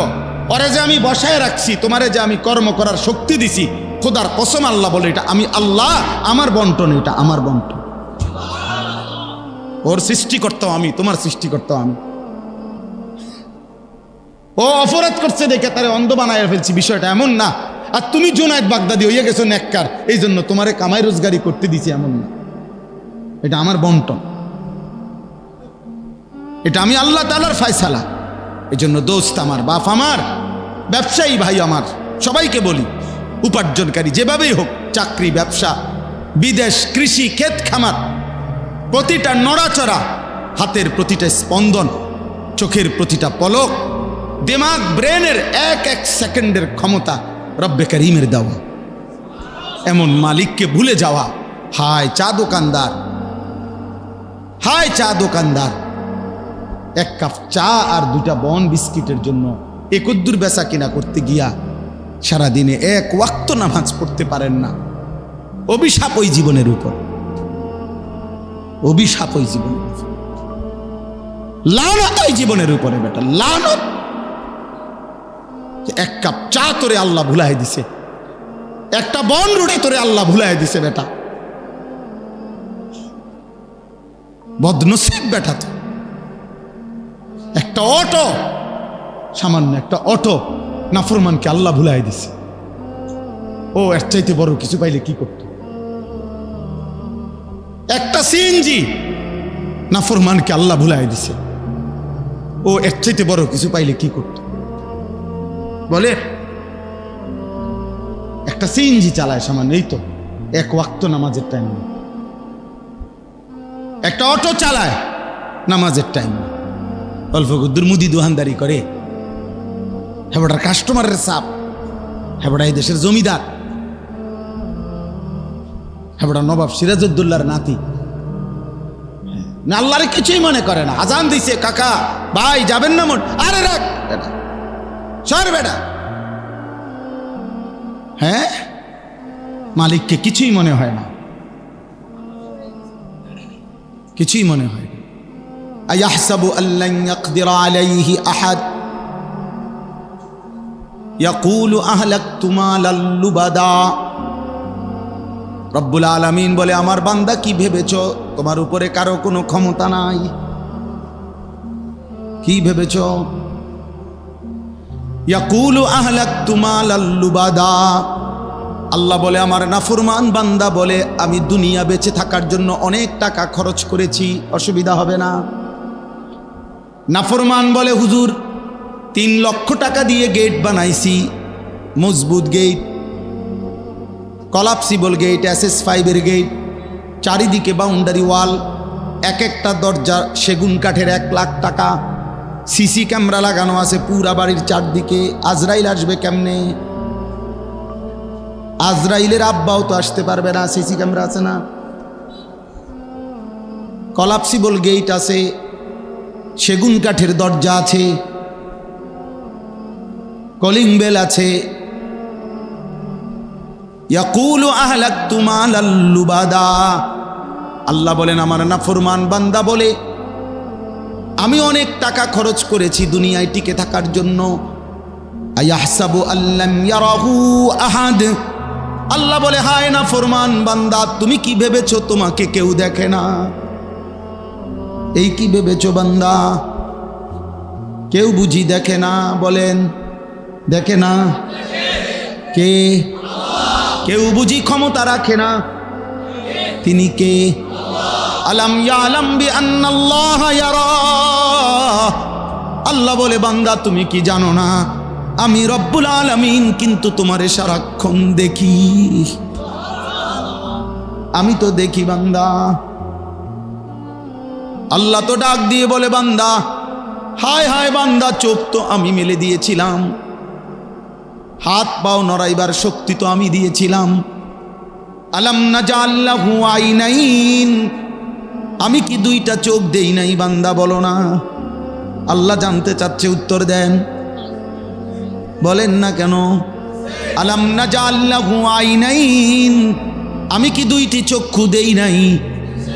ওরে যে আমি বসায় রাখছি, তোমারে যে আমি কর্ম করার শক্তি দিছি, খোদার কসম আল্লাহ বলে এটা আমি আল্লাহ, আমার বন্টন, এটা আমার বন্টন। ওর সৃষ্টিকর্তাও আমি, তোমার সৃষ্টিকর্তাও আমি। ও অপরাধ করছে দেখে তারে অন্ধ বানায় ফেলছি, বিষয়টা এমন না। আর তুমি জুনায়েদ বাগদাদি হইয়া গেছো নেককার, এই জন্য তোমারে কামাই রোজগারি করতে দিছি এমন না। এটা আমার বন্টন, এটা আমি আল্লাহ তাআলার ফয়সালা। এই জন্য দোস্ত আমার, বাপ আমার, ব্যবসায়ী ভাই আমার, সবাইকে বলি, উপার্জনকারী যেভাবেই হোক, চাকরি, ব্যবসা, বিদেশ, কৃষি, ক্ষেত খামার, প্রতিটা নড়াচড়া, হাতের প্রতিটা স্পন্দন, চোখের প্রতিটা পলক, দিমাগ, ব্রেনের এক এক সেকেন্ডের ক্ষমতা রব্বে করিমের দেওয়া। এমন মালিককে ভুলে যাওয়া, হায় চা দোকানদার, হায় চা দোকানদার, এক কাপ চা আর দুটা বন বিস্কিটের জন্য একদ্দুর বেচা কিনা করতে গিয়া সারাদিনে এক ওয়াক্ত নামাজ পড়তে পারেন না। অভিশাপ ওই জীবনের উপর, অভিশাপ ওই জীবনের উপর, লানত ওই জীবনের উপরে বেটা, লানত। এক কাপ চা তোরে আল্লাহ ভুলাই দিছে, একটা বন রুটি তোরে আল্লাহ ভুলাই দিছে বেটা, বদনসিব বেটা। তো একটা অটো, সামান্য একটা অটো নাফরমানকে আল্লাহ ভুলাই দিছে। ও এর চাইতে বড় কিছু পাইলে কি করত? একটা সিএনজি নাফরমানকে আল্লাহ ভুলাই দিছে। ও এর চাইতে বড় কিছু পাইলে কি করত? বলে একটা সিএনজি চালায় সামান্য, এই তো এক ওয়াক্ত নামাজের টাইম নেই। একটা অটো চালায়, নামাজের টাইম নেই। অল্প গুদ্দুর মুদি দোকানদারি করে, হেবটার কাস্টমারের চাপ, হেবটা এই দেশের জমিদার, হেবটা নবাব সিরাজউদ্দৌলার নাতি, আল্লাহর কিছুই মনে করে না। আজান দিছে, কাকা ভাই যাবেন না মোট, আরে রাখ বেটা, সর বেটা। হ্যাঁ, মালিককে কিছুই মনে হয় না, কিছুই মনে হয় না। আয়াহসাবু আল্লান ইয়াকদিরা আলাইহি আহাদ ইয়াকুলু আহলাকতু মালাল লুবাদা। রব্বুল আলামিন বলে, আমার বান্দা কি ভেবেছো তোমার উপরে কারো কোনো ক্ষমতা নাই? কি ভেবেছো? ইয়াকুলু আহলাকতু মালাল লুবাদা। আল্লাহ বলে, আমার নাফরমান বান্দা বলে, আমি দুনিয়া বেঁচে থাকার জন্য অনেক টাকা খরচ করেছি, অসুবিধা হবে না। নাফরমান বলে, হুজুর 3 লক্ষ টাকা দিয়ে গেট বানাইছি, মজবুত gate, collapsible gate, SS5 gate, চারিদিকে বাউন্ডারি ওয়াল, এক একটা দরজা সেগুন কাঠের, 1 লাখ টাকা, সিসি ক্যামেরা লাগানো আছে পুরা বাড়ির চারদিকে। আজরাইল আসবে কেমনে? আজরাইলের আব্বাও তো আসতে পারবে না, সিসি ক্যামেরা আছে না। কলাপসিবল গেট আছে, সেগুন কাঠের দরজা আছে, কলিং বেল আছে। ইয়াকুলু আহলাকতু মালাল লুবাদা। আল্লাহ বলেন, আমার নাফরমান বান্দা বলে, আমি অনেক টাকা খরচ করেছি দুনিয়ায় টিকে থাকার জন্য। আয়াহসাবু আল্লাম ইয়ারাহু আহাদ। আল্লাহ বলে, হায় নাফরমান বান্দা, তুমি কি ভেবেছো তোমাকে কেউ দেখে না? এই কি ভেবেছো বান্দা? কেউ বুঝি দেখে না? বলেন, দেখে না? কে? কেউ বুঝি ক্ষমতা রাখে না? তিনি কে? আলাম ইয়ালাম বিআন্নাল্লাহ ইয়ারা। আল্লাহ বলে, বান্দা তুমি কি জানো না, আমি রব্বুল আলামিন কিন্তু তোমারে সারাক্ষণ দেখি। আমি তো দেখি বান্দা। আল্লাহ তো ডাক দিয়ে বলে, বান্দা হায় হায় বান্দা, চোখ তো আমি মেলে দিয়েছিলাম, হাত পাও নড়াইবার শক্তি তো আমি দিয়েছিলাম। আলাম নাজাল লাহু আইনাইন। আমি কি 2টা চোখ দেই নাই বান্দা? বলো না। আল্লাহ জানতে চাচ্ছে, উত্তর দেন, বলেন না কেন? আলাম নাজাল লাহু আইনাইন। আমি কি 2টি চক্ষু দেই নাই?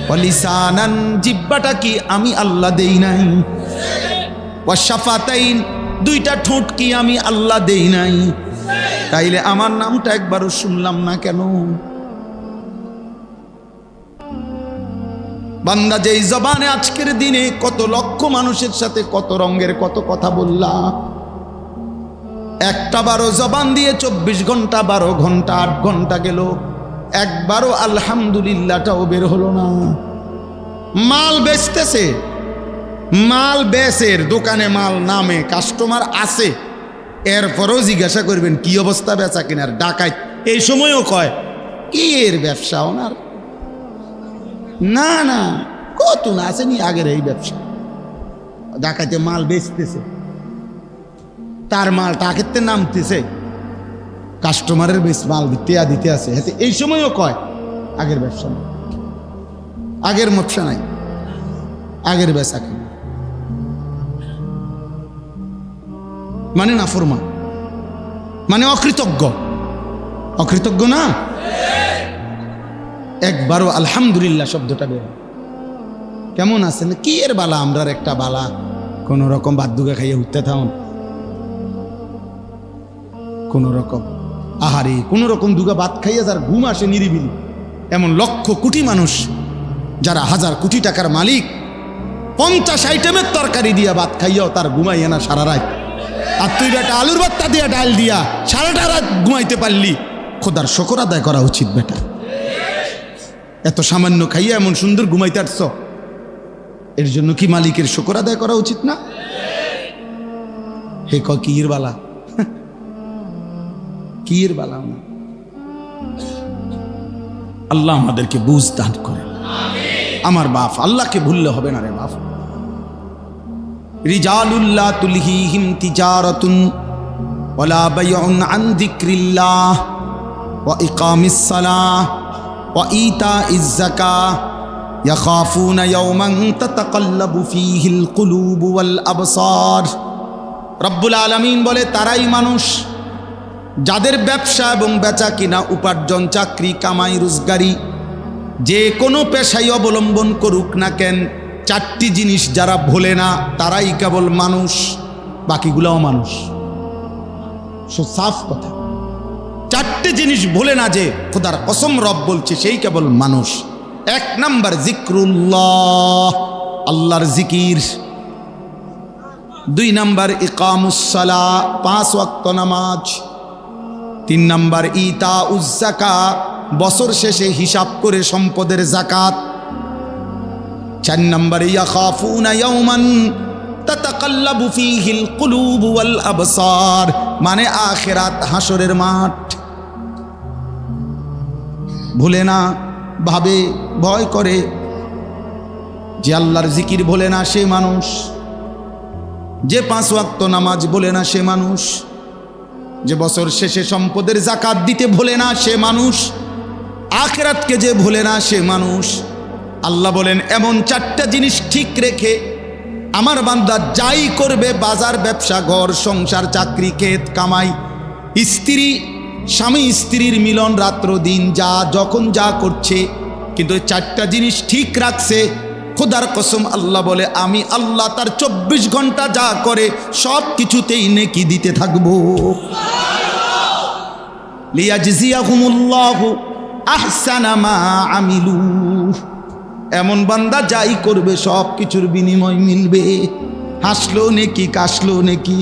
ওয়ালিসানান, জিহ্বাটা কি আমি আল্লাহ দেই নাই? ওয়াশাফাতাইন, 2টা ঠোঁট কি আমি আল্লাহ দেই নাই? তাইলে আমার নামটা একবারও শুনলাম না কেন? বান্দা, যেই জবানে আজকের দিনে কত লক্ষ মানুষের সাথে কত রঙের কত কথা বললা, একটা বারো জবান দিয়ে 24 ঘন্টা 12 ঘন্টা 8 ঘন্টা গেল, একবারও আলহামদুলিল্লাহটাও বের হলো না। মাল বেচতেছে, মাল বেচের দোকানে মাল নামে, কাস্টমার আছে, এরপরও জিজ্ঞাসা করবেন কি অবস্থা বেচা কিনার। ডাকাত এই সময়ও কয় কি এর ব্যবসা ওনার, না না কত না আসেনি আগের এই ব্যবসা। ডাকাতে মাল বেচতেছে, তার মাল টাকেতে নামতেছে, কাস্টমারের বেশ মাল দিতে আছে, হাতে এই সময়ও কয় আগের ব্যবসা নাই, আগের ব্যবসা নাই, আগের বেচা কি মানে নাফরমান, মানে অকৃতজ্ঞ। অকৃতজ্ঞ না, একবারও আলহামদুলিল্লাহ শব্দটা বের। কেমন আছেন, কি এর বালা, আমরার একটা বালা, কোন রকম বাদ্যুকা খাইয়ে উঠতে থাকুন, কোন রকম আহারে কোন রকম দুগা ভাত খাইয়া যার ঘুম আসে নিরিবিলি, এমন লক্ষ কোটি মানুষ যারা 1000 কোটি টাকার মালিক, 50 আইটেমের তরকারি দিয়া ভাত খাইয়াও তার ঘুমাইয়া না সারা রাত। আর তুই বেটা আলুর ভর্তা দিয়া ডাল দিয়া সারাটা রাত ঘুমাইতে পারলি, খোদার শুকর আদায় করা উচিত বেটা। এত সামান্য খাইয়া এমন সুন্দর ঘুমাইতে আসছ, এর জন্য কি মালিকের শুকর আদায় করা উচিত না? হে কির বালা, কির বালা না। আল্লাহ আমাদেরকে বুঝ দান করে। আমার বাপ, আল্লাহকে ভুললে হবে না রে বাপ। রিজালুল্লাহ তুলহিহিম তিজারাতুন ওয়ালা বাইউন আন যিকরিল্লাহ ওয়া ইকামিস সালাহ ওয়া ইতাইজ যাকাহ ইয়াখাফুনা ইয়াওমান তাতাকাল্লাবু ফীহিল কুলুবু ওয়াল আবসার। রব্বুল আলামিন বলে তারাই মানুষ যাদের ব্যবসা এবং বেচা কিনা, উপার্জন, চাকরি, কামাই, রোজগারি, যে কোনো পেশাই অবলম্বন করুক না কেন, 4টি জিনিস যারা ভোলে না তারাই কেবল মানুষ, বাকিগুলাও মানুষ। সাফ কথা, 4টি জিনিস ভোলে না যে খোদার কসম রব বলছে সেই কেবল মানুষ। 1 নাম্বার জিক্রুল্লাহ, আল্লাহর জিকির। 2 নাম্বার ইকামুস সালাহ, 5 ওয়াক্ত নামাজ। 3 নাম্বার ইতাউজ যাকাত, বছর শেষে হিসাব করে সম্পদের যাকাত। 4 নাম্বার ইয়াখাফুনা ইয়াওমান তাতাকাল্লাবু ফীহিল কুলুবু ওয়াল আবসার, মানে আখিরাত, হাসরের মাঠ। ভুলে না, ভাবে, ভয় করে। যে আল্লাহর জিকির ভোলে না সে মানুষ, যে 5 ওয়াক্ত নামাজ ভোলে না সে মানুষ, যে বছর শেষে সম্পদের যাকাত দিতে ভোলে না সে মানুষ, আখিরাতকে যে ভোলে না সে মানুষ। আল্লাহ বলেন এমন 4টা জিনিস ঠিক রেখে আমার বান্দা যাই করবে, বাজার, ব্যবসা, ঘর সংসার, চাকরি, ক্ষেত কামাই, স্ত্রী, স্বামী স্ত্রীর মিলন, রাত্র দিন, যা যখন যা করছে, কিন্তু 4টা জিনিস ঠিক রাখছে, খোদার কসম আল্লাহ বলে আমি আল্লাহ তার 24 ঘন্টা যা করে সব কিছুতেই নেকি দিতে থাকবো। লিয়াজজিয়াহুমুল্লাহু আহসানা মা আমিলু, এমন বান্দা যাই করবে সব কিছুর বিনিময় মিলবে। হাসলো নেকি, কাশলো নেকি,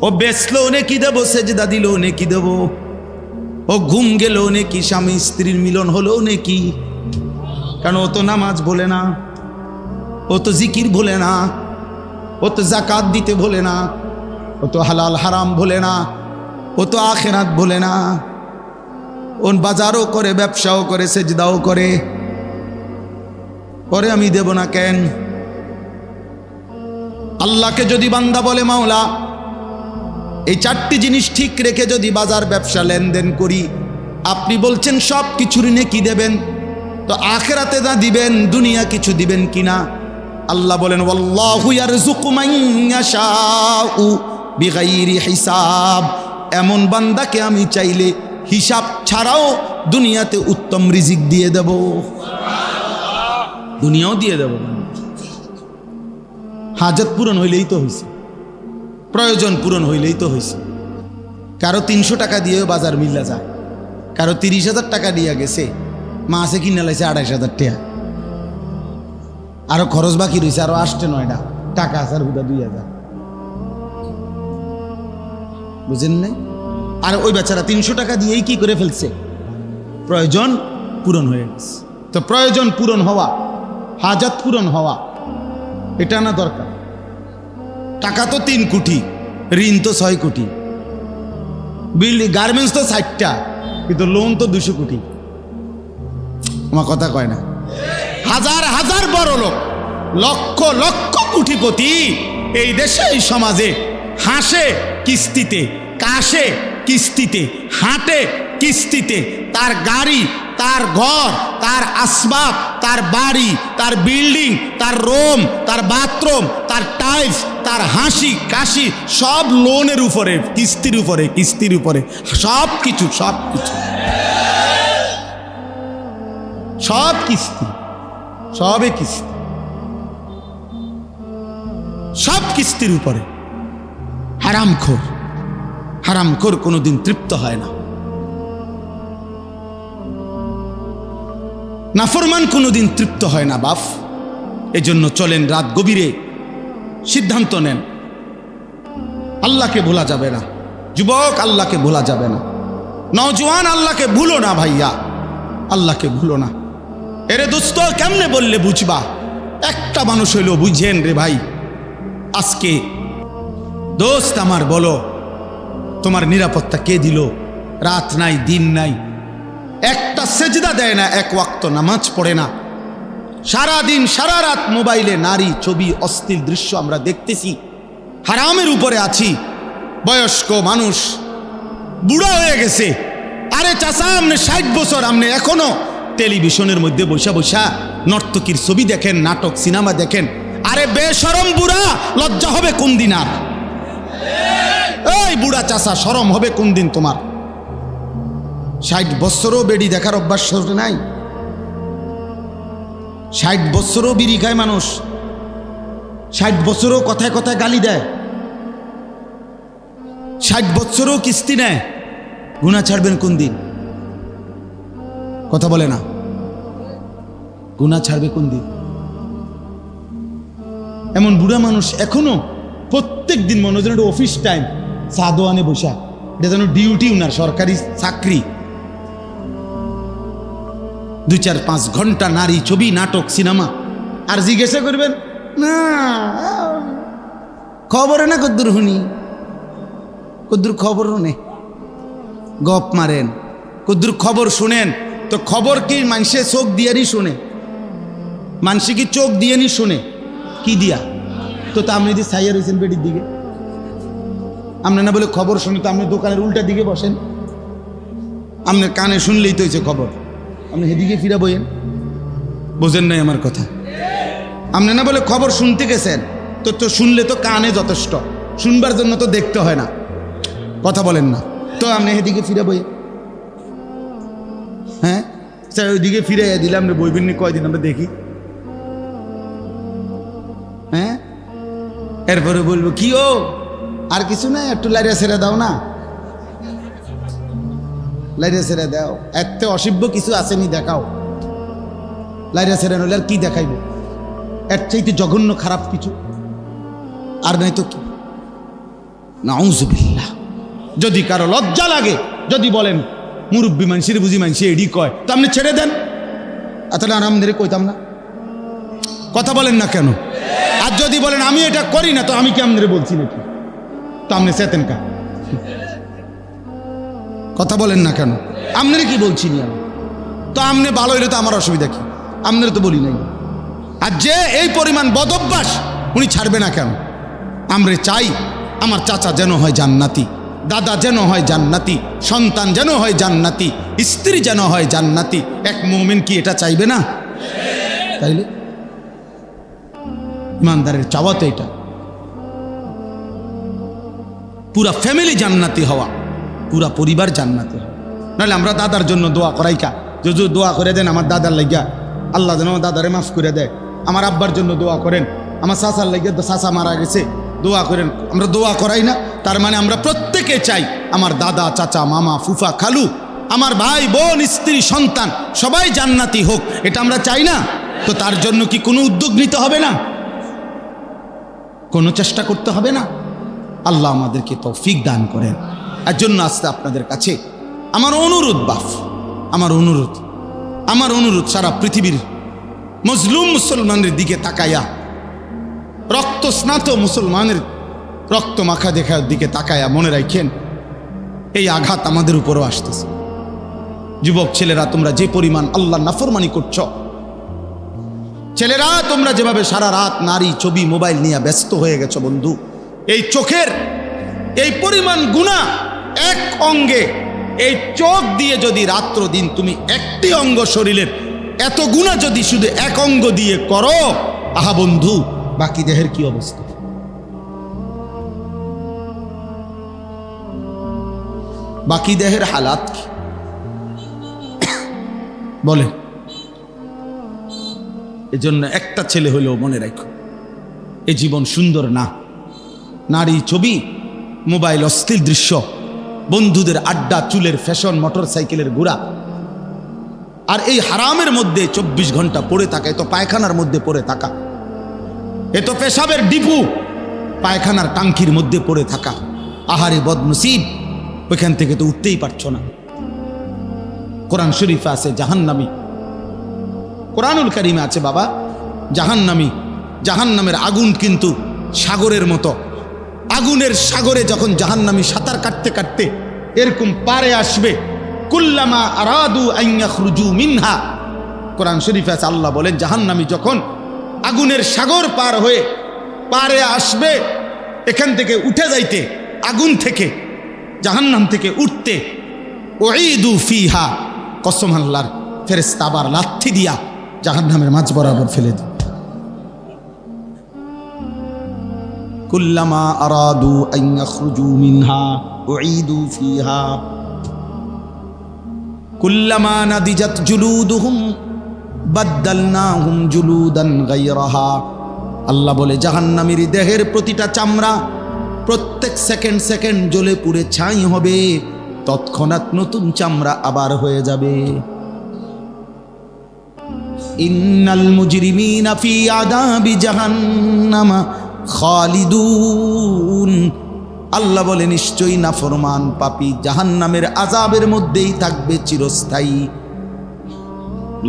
ও বেচলো নেকি দেবো, সেজদা দিল নেকি দেবো, ও ঘুম গেল নেকি, স্বামী স্ত্রীর মিলন হলো নেকি। কারণ ও তো নামাজ ভোলে না, ও তো জিকির ভোলে না, ও তো যাকাত দিতে ভোলে না, ও তো হালাল হারাম ভোলে না, ও তো আখিরাত ভোলে না। ও বাজারও করে, ব্যবসাও করে, সেজদাও করে, পরে আমি দেব না কেন? আল্লাহকে যদি বান্দা বলে মাওলা এই 4টি জিনিস ঠিক রেখে যদি বাজার ব্যবসা লেনদেন করি, আপনি বলছেন সব কিছুর নেকি দেবেন, তো আখিরাতে না দিবেন, দুনিয়া কিছু দিবেন কিনা? আল্লাহ বলেন ওয়াল্লাহু ইয়ারযুকু মান ইয়াশাউ বিগাইরি হিসাব, এমন বান্দাকে আমি চাইলে হিসাব ছাড়াও দুনিয়াতে উত্তম রিজিক দিয়ে দেব, দুনিয়াও দিয়ে দেব। হাজত পূরণ হইলেই তো হয়েছে, প্রয়োজন পূরণ হইলেই তো হয়েছে। কারো 300 টাকা দিয়েও বাজার মিলা যায়, কারো 30,000 টাকা দিয়ে গেছে, মাসে কিনে লাইছে 28,000 টাকা, আরো খরচ বাকি রয়েছে, আরো আসছে 9টা টাকা আছে, হুদা 2,000। বুঝেন নাই? আর ওই বেচারা 300 টাকা দিয়েই কি করে ফেলছে? প্রয়োজন পূরণ হয়ে গেছে। তো প্রয়োজন পূরণ হওয়া, হাজাত পূরণ হওয়া, এটা না দরকার। টাকা তো 3 কোটি, ঋণ তো 6 কোটি, বিল্ডিং গার্মেন্টস তো 60টা, কিন্তু লোন তো 200 কোটি। আমার কথা কয় না? হাজার হাজার বড় লোক, লক্ষ লক্ষ কোটিপতি এই দেশে, এই সমাজে হাসে কিস্তিতে, কাশে কিস্তিতে, হাঁটে কিস্তিতে, তার গাড়ি, তার ঘর, তার আসবাব, তার বাড়ি, তার বিল্ডিং, তার রুম, তার বাথরুম, তার টাইলস, তার হাসি কাশি সব লোনের উপরে, কিস্তির উপরে, কিস্তির উপরে, সব কিছু, সব কিছু, সব কিস্তি, সবে কিস্তি, সব কিস্তির উপরে। হারামখোর, হারামখোর কোনোদিন তৃপ্ত হয় না, নাফরমান কোনোদিন তৃপ্ত হয় না বাপ। এজন্য চলেন রাত গভীরে সিদ্ধান্ত নেন, আল্লাহকে ভোলা যাবে না। যুবক, আল্লাহকে ভোলা যাবে না। নওজোয়ান, আল্লাহকে ভুলো না ভাইয়া, আল্লাহকে ভুলো না। এরে দোস্ত, কেমনে বললে বুঝবা? একটা মানুষ হইল বুঝেন রে ভাই। আজকে দোস্ত আমার, বলো তোমার নিরাপত্তা কে দিল? রাত নাই, দিন নাই, একটা সেজদা দেয় না, এক ওয়াক্ত নামাজ পড়ে না, সারা দিন সারা রাত মোবাইলে নারী ছবি, অশ্লীল দৃশ্য আমরা দেখতেছি, হারামের উপরে আছি। বয়স্ক মানুষ, বুড়া হয়ে গেছে। আরে চাচা, আপনি 60 বছর, আপনি এখনো টেলিভিশনের মধ্যে বসা বসা নর্তকীর ছবি দেখেন, নাটক সিনেমা দেখেন। আরে বেশরম বুড়া, লজ্জা হবে কোন দিন? আর এই বুড়া চাচা, শরম হবে কোন দিন তোমার? 60 বছরও বেড়ি দেখার অভ্যাস নাই, 60 বছরও বিড়ি খায় মানুষ, 60 বছরও কথায় কথায় গালি দেয়, 60 বছরও কিস্তি নেয়। গুনাহ ছাড়বেন কোন দিন? কথা বলে না, গুনাহ ছাড়বে কোন দিন? এমন বুড়া মানুষ এখনো প্রত্যেক দিন মনে হয় অফিস টাইম, চা দোয়ানে বসা, এটা যেন ডিউটি, উনার সরকারি চাকরি। 2-4-5 ঘন্টা নারী ছবি, নাটক, সিনেমা। আর জিজ্ঞাসা করবেন না খবরে না কদ্দুর শুনি, কদ্দুর খবর শুনে গপ মারেন, কদ্দুর খবর শুনেন। তো খবর কি মানুষে চোখ দিয়ারই শুনে? মানুষে কি চোখ দিয়ে নি শুনে? কি দিয়া? তো আপনি যদি ছাইয়া রয়েছেন বেডির দিকে, আপনি না বলে খবর শুনে, তো আপনি দোকানের উল্টা দিকে বসেন, আপনার কানে শুনলেই তো হয়েছে খবর, আপনি সেদিকে ফিরা বইয়েন। বোঝেন নাই আমার কথা? আপনি না বলে খবর শুনতে গেছেন, তো শুনলে তো কানে যথেষ্ট, শুনবার জন্য তো দেখতে হয় না। কথা বলেন না, তো আপনি সেদিকে ফিরা বইয়েন। হ্যাঁ স্যার, ওইদিকে ফিরে দিলাম রে, বইবেন নি কয়দিন আমরা দেখি। হ্যাঁ, এরপরে বলবো কি ও আর কিছু না, একটু লাইরা ছেড়ে দাও না, লাইরা ছেড়ে দাও, এত অসভ্য কিছু আসেনি দেখাও। লাইরা ছেড়ে নইলে আর কি দেখাইব? এর চাইতে জঘন্য খারাপ কিছু আর নাই তো কি? নাউযুবিল্লাহ। যদি কারো লজ্জা লাগে, যদি বলেন মুরব্বী মানুষের বুঝি মানুষ এডি কয়, তো আপনি ছেড়ে দেন, তাহলে আরামদের কইতাম না। কথা বলেন না কেন? আর যদি বলেন আমি এটা করি না, তো আমি কি আপনাদের বলছি নাকি? তো আপনি চেতেন কা? কথা বলেন না কেন? আপনার কি বলছি নি আমি? তো আপনি ভালো হইলে তো আমার অসুবিধা কি? আপনার তো বলি নাই। আর যে এই পরিমাণ বদভ্যাস, উনি ছাড়বে না কেন? আমরা চাই আমার চাচা যেন হয় জান্নাতি, দাদা যেন হয় জান্নাতি, সন্তান যেন হয় জান্নাতি, স্ত্রী যেন হয় জান্নাতি। এক মুমিন কি এটা চাইবে না? তাইলে ইমানদারের চাওয়া তো এটা, পুরা ফ্যামিলি জান্নাতি হওয়া, পুরা পরিবার জান্নাতি হওয়া। নাহলে আমরা দাদার জন্য দোয়া করাই কা, যদি দোয়া করে দেন আমার দাদার লাগিয়া, আল্লাহ যেন আমার দাদারে মাফ করে দেয়। আমার আব্বার জন্য দোয়া করেন, আমার চাচার লাগিয়া, চাচা মারা গেছে, দোয়া করেন। আমরা দোয়া করাই না, তার মানে আমরা প্রত্যেকে চাই আমার দাদা, চাচা, মামা, ফুফা, খালু, আমার ভাই, বোন, স্ত্রী, সন্তান সবাই জান্নাতি হোক, এটা আমরা চাই না? তো তার জন্য কি কোনো উদ্যোগ নিতে হবে না? কোনো চেষ্টা করতে হবে না? আল্লাহ আমাদেরকে তৌফিক দান করেন। আর জন্য আসতে আপনাদের কাছে আমার অনুরোধ বাপ, আমার অনুরোধ সারা পৃথিবীর মজলুম মুসলমানের দিকে তাকায়া, রক্ত স্নাত মুসলমানের রক্ত মাখা দেখার দিকে তাকায়া মনে রাখেন এই আঘাত আমাদের উপরও আসতেছে। যুবক ছেলেরা, তোমরা যে পরিমাণ আল্লাহর নাফরমানি করছ, ছেলেরা তোমরা যেভাবে সারা রাত নারী ছবি মোবাইল নিয়ে ব্যস্ত হয়ে গেছো বন্ধু, এই চোখের এই পরিমাণ গুনাহ এক অঙ্গে, এই চোখ দিয়ে যদি রাত্র দিন তুমি একটি অঙ্গ শরীরের এত গুনাহ যদি শুধু এক অঙ্গ দিয়ে করো, আহা বন্ধু, বাকি দেহের কি অবস্থা? বাকি দেহের হালাত কি বলে? এজন্য একটা ছেলে হলেও মনে রাখো, এ জীবন সুন্দর না। নারী ছবি, মোবাইল, অশ্লীল দৃশ্য, বন্ধুদের আড্ডা, চুলের ফ্যাশন, মোটর সাইকেলের ঘোরা, আর এই হারামের মধ্যে 24 ঘন্টা পড়ে থাকা, এ তো পায়খানার মধ্যে পড়ে থাকা, এ তো পেশাবের ডিপু, পায়খানার টাঙ্কির মধ্যে পড়ে থাকা। আহারে বদনসিব, ওইখান থেকে তো উঠতেই পারছো না। কোরআন শরীফে আছে জাহান্নামী, কোরআনুল কারীমে আছে বাবা জাহান্নামী, জাহান্নামের আগুন কিন্তু সাগরের মতো। আগুনের সাগরে যখন জাহান্নামী সাঁতার কাটতে কাটতে এরকম পারে আসবে, কুল্লামা আরাদু আন ইয়াখরুজু মিনহা, কোরআন শরীফে আছে আল্লাহ বলেন জাহান্নামী যখন আগুনের সাগর পার হয়ে পারে আসবে, এখান থেকে উঠে যাইতে, আগুন থেকে, জাহান্নাম থেকে উঠতে, উঈদু ফিহা, কসম আল্লাহর, ফেরেশতা আবার লাথি দিয়া জাহান্নামের মাঝ বরাবর ফেলে দেয়। কুল্লামা আরাদু আন ইয়াখরুজু মিনহা উঈদু ফিহা কুল্লামা নাদিজাত জুলুদুহুম বাদদালনাহুম জুলুদান গায়রাহা। আল্লাহ বলে জাহান্নামীর দেহের প্রতিটা চামড়া প্রত্যেক সেকেন্ড সেকেন্ড জ্বলে পুড়ে ছাই হবে, তৎক্ষণাৎ নতুন চামড়া আবার হয়ে যাবে। ইন্নাল মুজরিমিনা ফি আযাবি জাহান্নামা খালিদুন। আল্লাহ বলে নিশ্চয়ই নাফরমান পাপী জাহান্নামের আযাবের মধ্যেই থাকবে চিরস্থায়ী।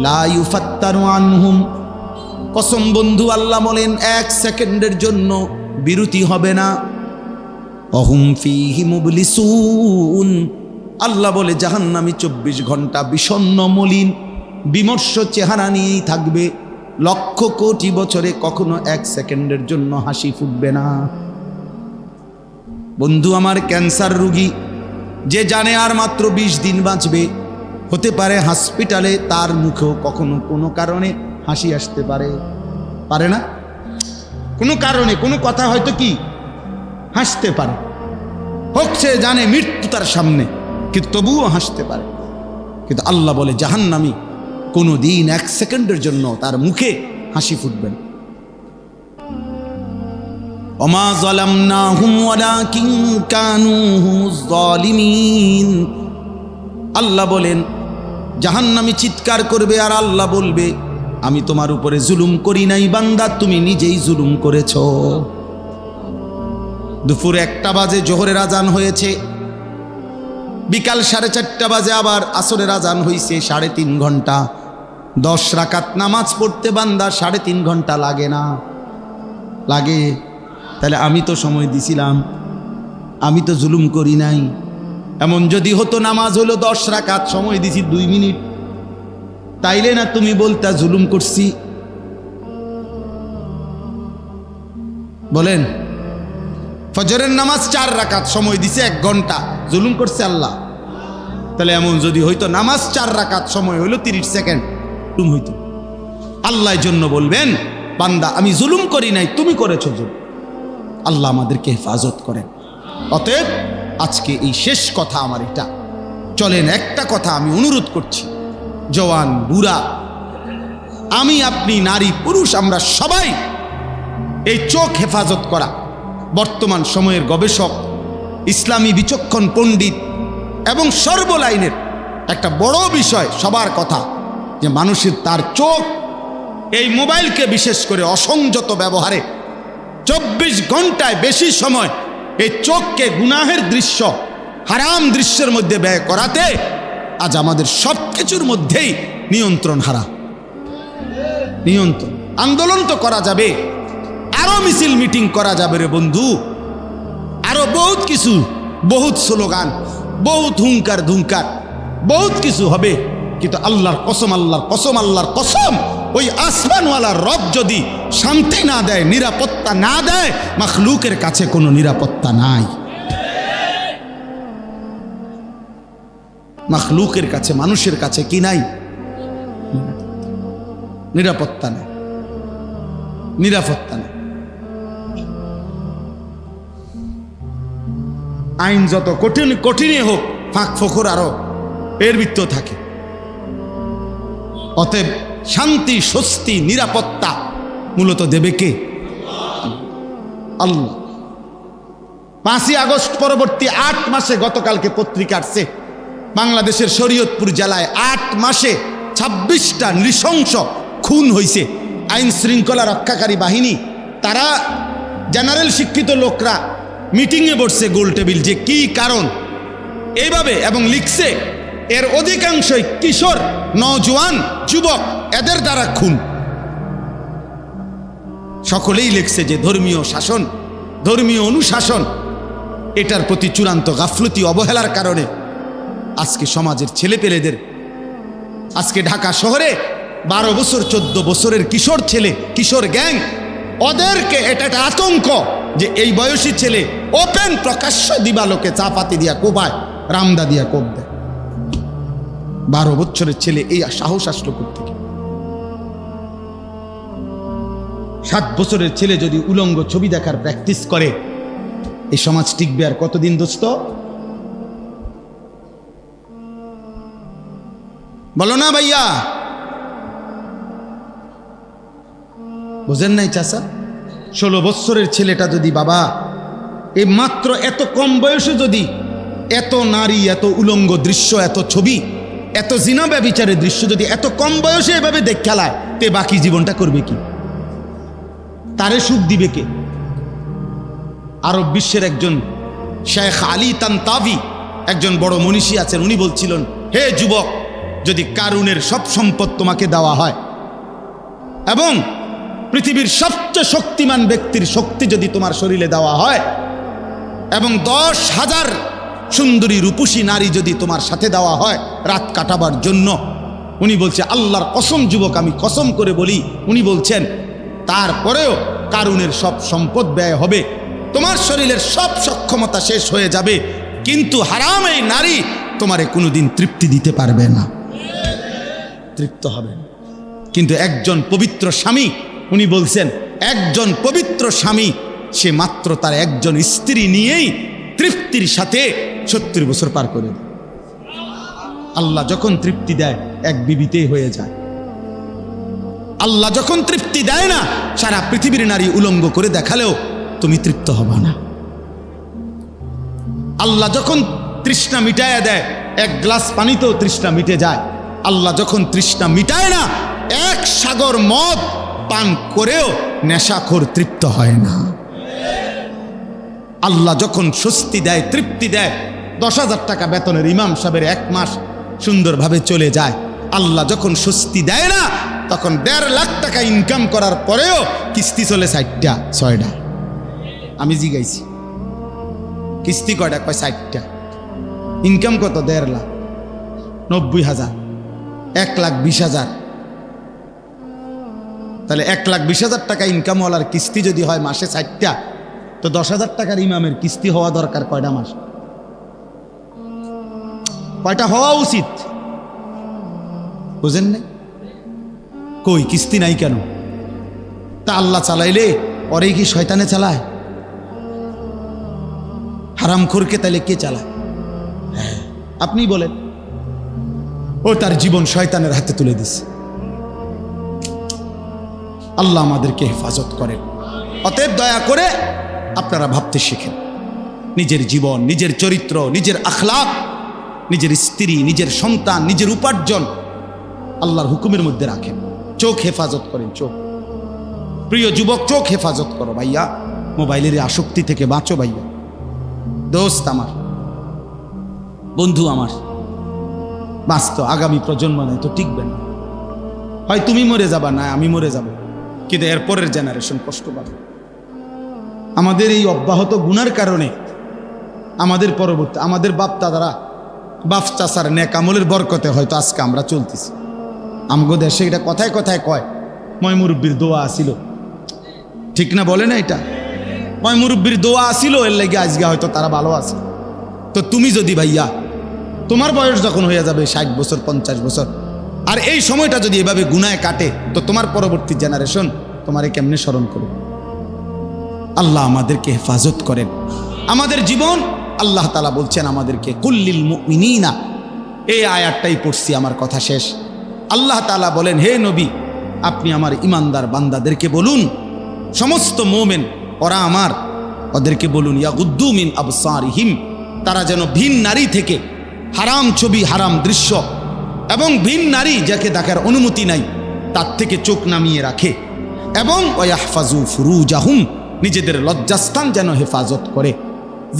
লা ইউফাত্তারু আনহুম, কসম বন্ধু আল্লাহ বলেন এক সেকেন্ডের জন্য বিরতি হবে না। অহুম ফীহি মুবলিসুন, আল্লাহ বলে জাহান্নামী 24 ঘন্টা বিষণ্ণ মলিন বিমর্ষ চেহারা নিয়েই থাকবে। লক্ষ কোটি বছরে কখনো এক সেকেন্ডের জন্য হাসি ফুটবে না। বন্ধু আমার, ক্যান্সার রোগী যে জানে আর মাত্র 20 দিন বাঁচবে, হতে পারে হসপিটালে তার মুখেও কখনো কোনো কারণে হাসি আসতে পারে, পারে না? কোনো কারণে কোনো কথা হয়তো কি হাসতে পারে, হোক সে জানে মৃত্যু তার সামনে, কিন্তু তবুও হাসতে পারে। কিন্তু আল্লাহ বলে জাহান্নামী কোনো দিন এক সেকেন্ডের জন্য তার মুখে হাসি ফুটবেন। ওমা যালামনাহুম ওয়ালাকিন কানু হুমুজ যালিমিন। আল্লাহ বলেন জাহান্নামী চিৎকার করবে আর আল্লাহ বলবে আমি তোমার উপরে জুলুম করি নাই বান্দা, তুমি নিজেই জুলুম করেছ। দুপুর 1টা বাজে জোহরের আজান হয়েছে, বিকাল 4:30 বাজে আবার আসরের আজান হয়েছে, 3.5 ঘন্টা। 10 রাকাত নামাজ পড়তে বান্দা 3.5 ঘন্টা লাগে না? লাগে। তাহলে আমি তো সময় দিছিলাম, আমি তো জুলুম করি নাই। এমন যদি হতো নামাজ হলো 10 রাকাত, সময় দিছি 2 মিনিট, তাইলে না তুমি বলতা জুলুম করছি? বলেন, ফজরের নামাজ 4 রাকাত, সময় দিছে 1 ঘন্টা, জুলুম করছে আল্লাহ? তাহলে এমন যদি হইতো নামাজ 4 রাকাত, সময় হইল 30 সেকেন্ড, জুলুম হইতো? আল্লাহ জন্য বলবেন বান্দা আমি জুলুম করি নাই, তুমি করেছো জুলুম। আল্লাহ আমাদেরকে হেফাজত করেন। অতএব আজকে এই শেষ কথা আমার এটা, চলেন একটা কথা আমি অনুরোধ করছি, জওয়ান বুড়া, আমি আপনি নারী পুরুষ আমরা সবাই এই চোখ হেফাজত করা বর্তমান সময়ের গবেষক, ইসলামী বিচক্ষণ পণ্ডিত এবং সর্বলাইনের একটা বড় বিষয়, সবার কথা যে মানুষের তার চোখ এই মোবাইলকে বিশেষ করে অসংযত ব্যবহারে 24 ঘন্টায় বেশি সময় এই চোখকে গুনাহের দৃশ্য, হারাম দৃশ্যের মধ্যে ব্যয় করাতে আজ আমাদের সব কিছুর মধ্যেই নিয়ন্ত্রণ হারা। নিয়ন্ত্রণ, আন্দোলন তো করা যাবে, আরো মিছিল মিটিং করা যাবে রে বন্ধু, আরো বহুত কিছু, বহুত স্লোগান, বহুত হুঙ্কার ধুঙ্কার, বহুত কিছু হবে। কিন্তু আল্লাহর কসম, আল্লাহর কসম, আল্লাহর কসম, ওই আসমানওয়ালার রব যদি শান্তি না দেয়, নিরাপত্তা না দেয়, মাখলুকের কাছে কোনো নিরাপত্তা নাই। মাখলুকের কাছে, মানুষের কাছে কি নাই? নিরাপত্তা নেই, নিরাপত্তা নেই। আইন যত কঠিন কঠিনই হোক, ফাঁক ফোকর আরো এর ভিতর থাকে। অতএব শান্তি, স্বস্তি, নিরাপত্তা মূলত দেবে কে? আল্লাহ। 5ই আগস্ট পরবর্তী 8 মাসে, গতকালকে পত্রিকা আসছে, বাংলাদেশের শরীয়তপুর জেলায় 8 মাসে 26টা নৃশংস খুন হয়েছে। আইন শৃঙ্খলা রক্ষাকারী বাহিনী, তারা জেনারেল শিক্ষিত লোকরা মিটিংয়ে বসছে গোল টেবিল, যে কি কারণ এইভাবে, এবং লিখছে এর অধিকাংশই কিশোর, নওজোয়ান, যুবক, এদের দ্বারা খুন। সকলেই লিখছে যে ধর্মীয় শাসন, ধর্মীয় অনুশাসন, এটার প্রতি চূড়ান্ত গাফলতি, অবহেলার কারণে আজকে সমাজের ছেলেপেলেদের, আজকে ঢাকা শহরে 12 বছর 14 বছরের কিশোর ছেলে, কিশোর গ্যাং, ওদেরকে এটা একটা আতঙ্ক যে এই বয়সী ছেলে ওপেন প্রকাশ্য দিবালোকে চাপাতি দিয়া কোপায়, রামদা দিয়া কোপ দেয়। 12 বছরের ছেলে এই সাহস আসলো কোত্থেকে? 7 বছরের ছেলে যদি উলঙ্গ ছবি দেখার প্র্যাকটিস করে, এই সমাজ টিকবে আর কতদিন দোস্ত? বলো না ভাইয়া, বুঝেন নাই চাচা? 16 বছরের ছেলেটা যদি, বাবা, এই মাত্র এত কম বয়সে যদি এত নারী, এত উলঙ্গ দৃশ্য, এত ছবি, এত জিনা ব্যভিচারের দৃশ্য যদি এত কম বয়সে এভাবে দেখ খেলায়, তে বাকি জীবনটা করবে কি? তারে সুখ দিবে কে? আরব বিশ্বের একজন শেখ আলী তানতাভি, একজন বড় মনীষী আছেন, উনি বলছিলেন, হে যুবক, যদি কারুনের সব সম্পদ তোমাকে দেওয়া হয় এবং পৃথিবীর সবচেয়ে শক্তিমান ব্যক্তির শক্তি যদি তোমার শরীরে দেওয়া হয় এবং 10,000 সুন্দরী রূপসী নারী যদি তোমার সাথে দেওয়া হয় রাত কাটাবার জন্য, উনি বলছে, আল্লাহর কসম যুবক, আমি কসম করে বলি, উনি বলছেন তারপরেও কারুনের সব সম্পদ ব্যয় হবে, তোমার শরীরের সব সক্ষমতা শেষ হয়ে যাবে, কিন্তু হারাম এই নারী তোমারে কোনোদিন তৃপ্তি দিতে পারবে না, তৃপ্ত হবে না। কিন্তু একজন পবিত্র স্বামী, উনি বলছেন, একজন পবিত্র স্বামী সে মাত্র তার একজন স্ত্রী নিয়েই তৃপ্তির সাথে 70 বছর পার করে দেয়। আল্লাহ যখন তৃপ্তি দেয়, এক বিবিতেই হয়ে যায়। আল্লাহ যখন তৃপ্তি দেয় না, সারা পৃথিবীর নারী উলঙ্গ করে দেখালেও তুমি তৃপ্ত হবে না। আল্লাহ যখন তৃষ্ণা মিটায় দেয়, এক গ্লাস পানিতেও তৃষ্ণা মিটে যায়। আল্লাহ যখন তৃষ্ণা মিটায় না, এক সাগর মদ পান করেও নেশাখোর তৃপ্ত হয় না। আল্লাহ যখন স্বস্তি দেয়, তৃপ্তি দেয়, 10,000 টাকা বেতনের ইমাম সাহেবের 1 মাস সুন্দরভাবে চলে যায়। আল্লাহ যখন স্বস্তি দেয় না, তখন 1.5 লাখ টাকা ইনকাম করার পরেও কিস্তি চলে 4টা 6টা। আমি জিগাইছি, কিস্তি কয়টা? কয় 4টা। ইনকাম কত? 1.5 লাখ, 90,000, 1,20,000। তাহলে 1,20,000 টাকা ইনকামওয়ালার কিস্তি যদি হয় মাসে 4টা, তো 10,000 টাকার ইমামের কিস্তি হওয়া দরকার কয়টা মাস? কয়টা হওয়া উচিত? বুঝেন নাই? কই কিস্তি নাই কেন? তা আল্লাহ চালাইলে ওরেই কি শয়তানে চালায়? হারামখোরকে তাহলে কে চালায়? আপনি বলেন। ও তার জীবন শয়তানের হাতে তুলে দিছে। আল্লাহ আমাদেরকে হেফাজত করেন। অতএব দয়া করে আপনারা ভাবতে শিখেন, নিজের জীবন, নিজের চরিত্র, নিজের আখলাক, নিজের স্ত্রী, নিজের সন্তান, নিজের উপার্জন আল্লাহর হুকুমের মধ্যে রাখেন। চোখ হেফাজত করেন। চোখ, প্রিয় যুবক, চোখ হেফাজত করো ভাইয়া। মোবাইলের আসক্তি থেকে বাঁচো ভাইয়া। দোস্ত আমার, বন্ধু আমার, বাঁচত, আগামী প্রজন্ম নেই তো টিকবে না। হয় তুমি মরে যাবা, না আমি মরে যাব, কিন্তু এর পরের জেনারেশন কষ্ট পাবে। আমাদের এই অব্যাহত গুনার কারণে আমাদের পরবর্তী, আমাদের বাপ দাদারা, বাপ চাচার নেক আমলের বরকতে হয়তো আজকে আমরা চলতেছি। আমগো দেশে এটা কথায় কথায় কয় ময় মুরব্বীর দোয়া আসিল, ঠিক না বলে না? এটা ময় মুরব্বীর দোয়া আসিল, এর লেগে আজকে হয়তো তারা ভালো আছে। তো তুমি যদি ভাইয়া তোমার বয়স যখন হয়ে যাবে 60 বছর 50 বছর, আর এই সময়টা যদি এভাবে গুনায় কাটে, তো তোমার পরবর্তী জেনারেশন তোমারে কেমনে স্মরণ করবে? আল্লাহ আমাদেরকে হেফাজত করেন। আমাদের জীবন আল্লাহ তাআলা বলছেন আমাদেরকে কুল্লিল মুমিনিনা, এই আয়াতটাই পড়ছি, আমার কথা শেষ। আল্লাহ তাআলা বলেন, হে নবী, আপনি আমার ইমানদার বান্দাদেরকে বলুন, সমস্ত মোমেন ওরা আমার, ওদেরকে বলুন ইয়াগুদ্দু মিন আবসারিহিম, তারা যেন ভিন নারী থেকে, হারাম ছবি, হারাম দৃশ্য এবং ভিন নারী যাকে দেখার অনুমতি নাই তার থেকে চোখ নামিয়ে রাখে, এবং ওয়াহফাজু ফুরুজাহুম, নিজেদের লজ্জাস্থান যেন হেফাজত করে।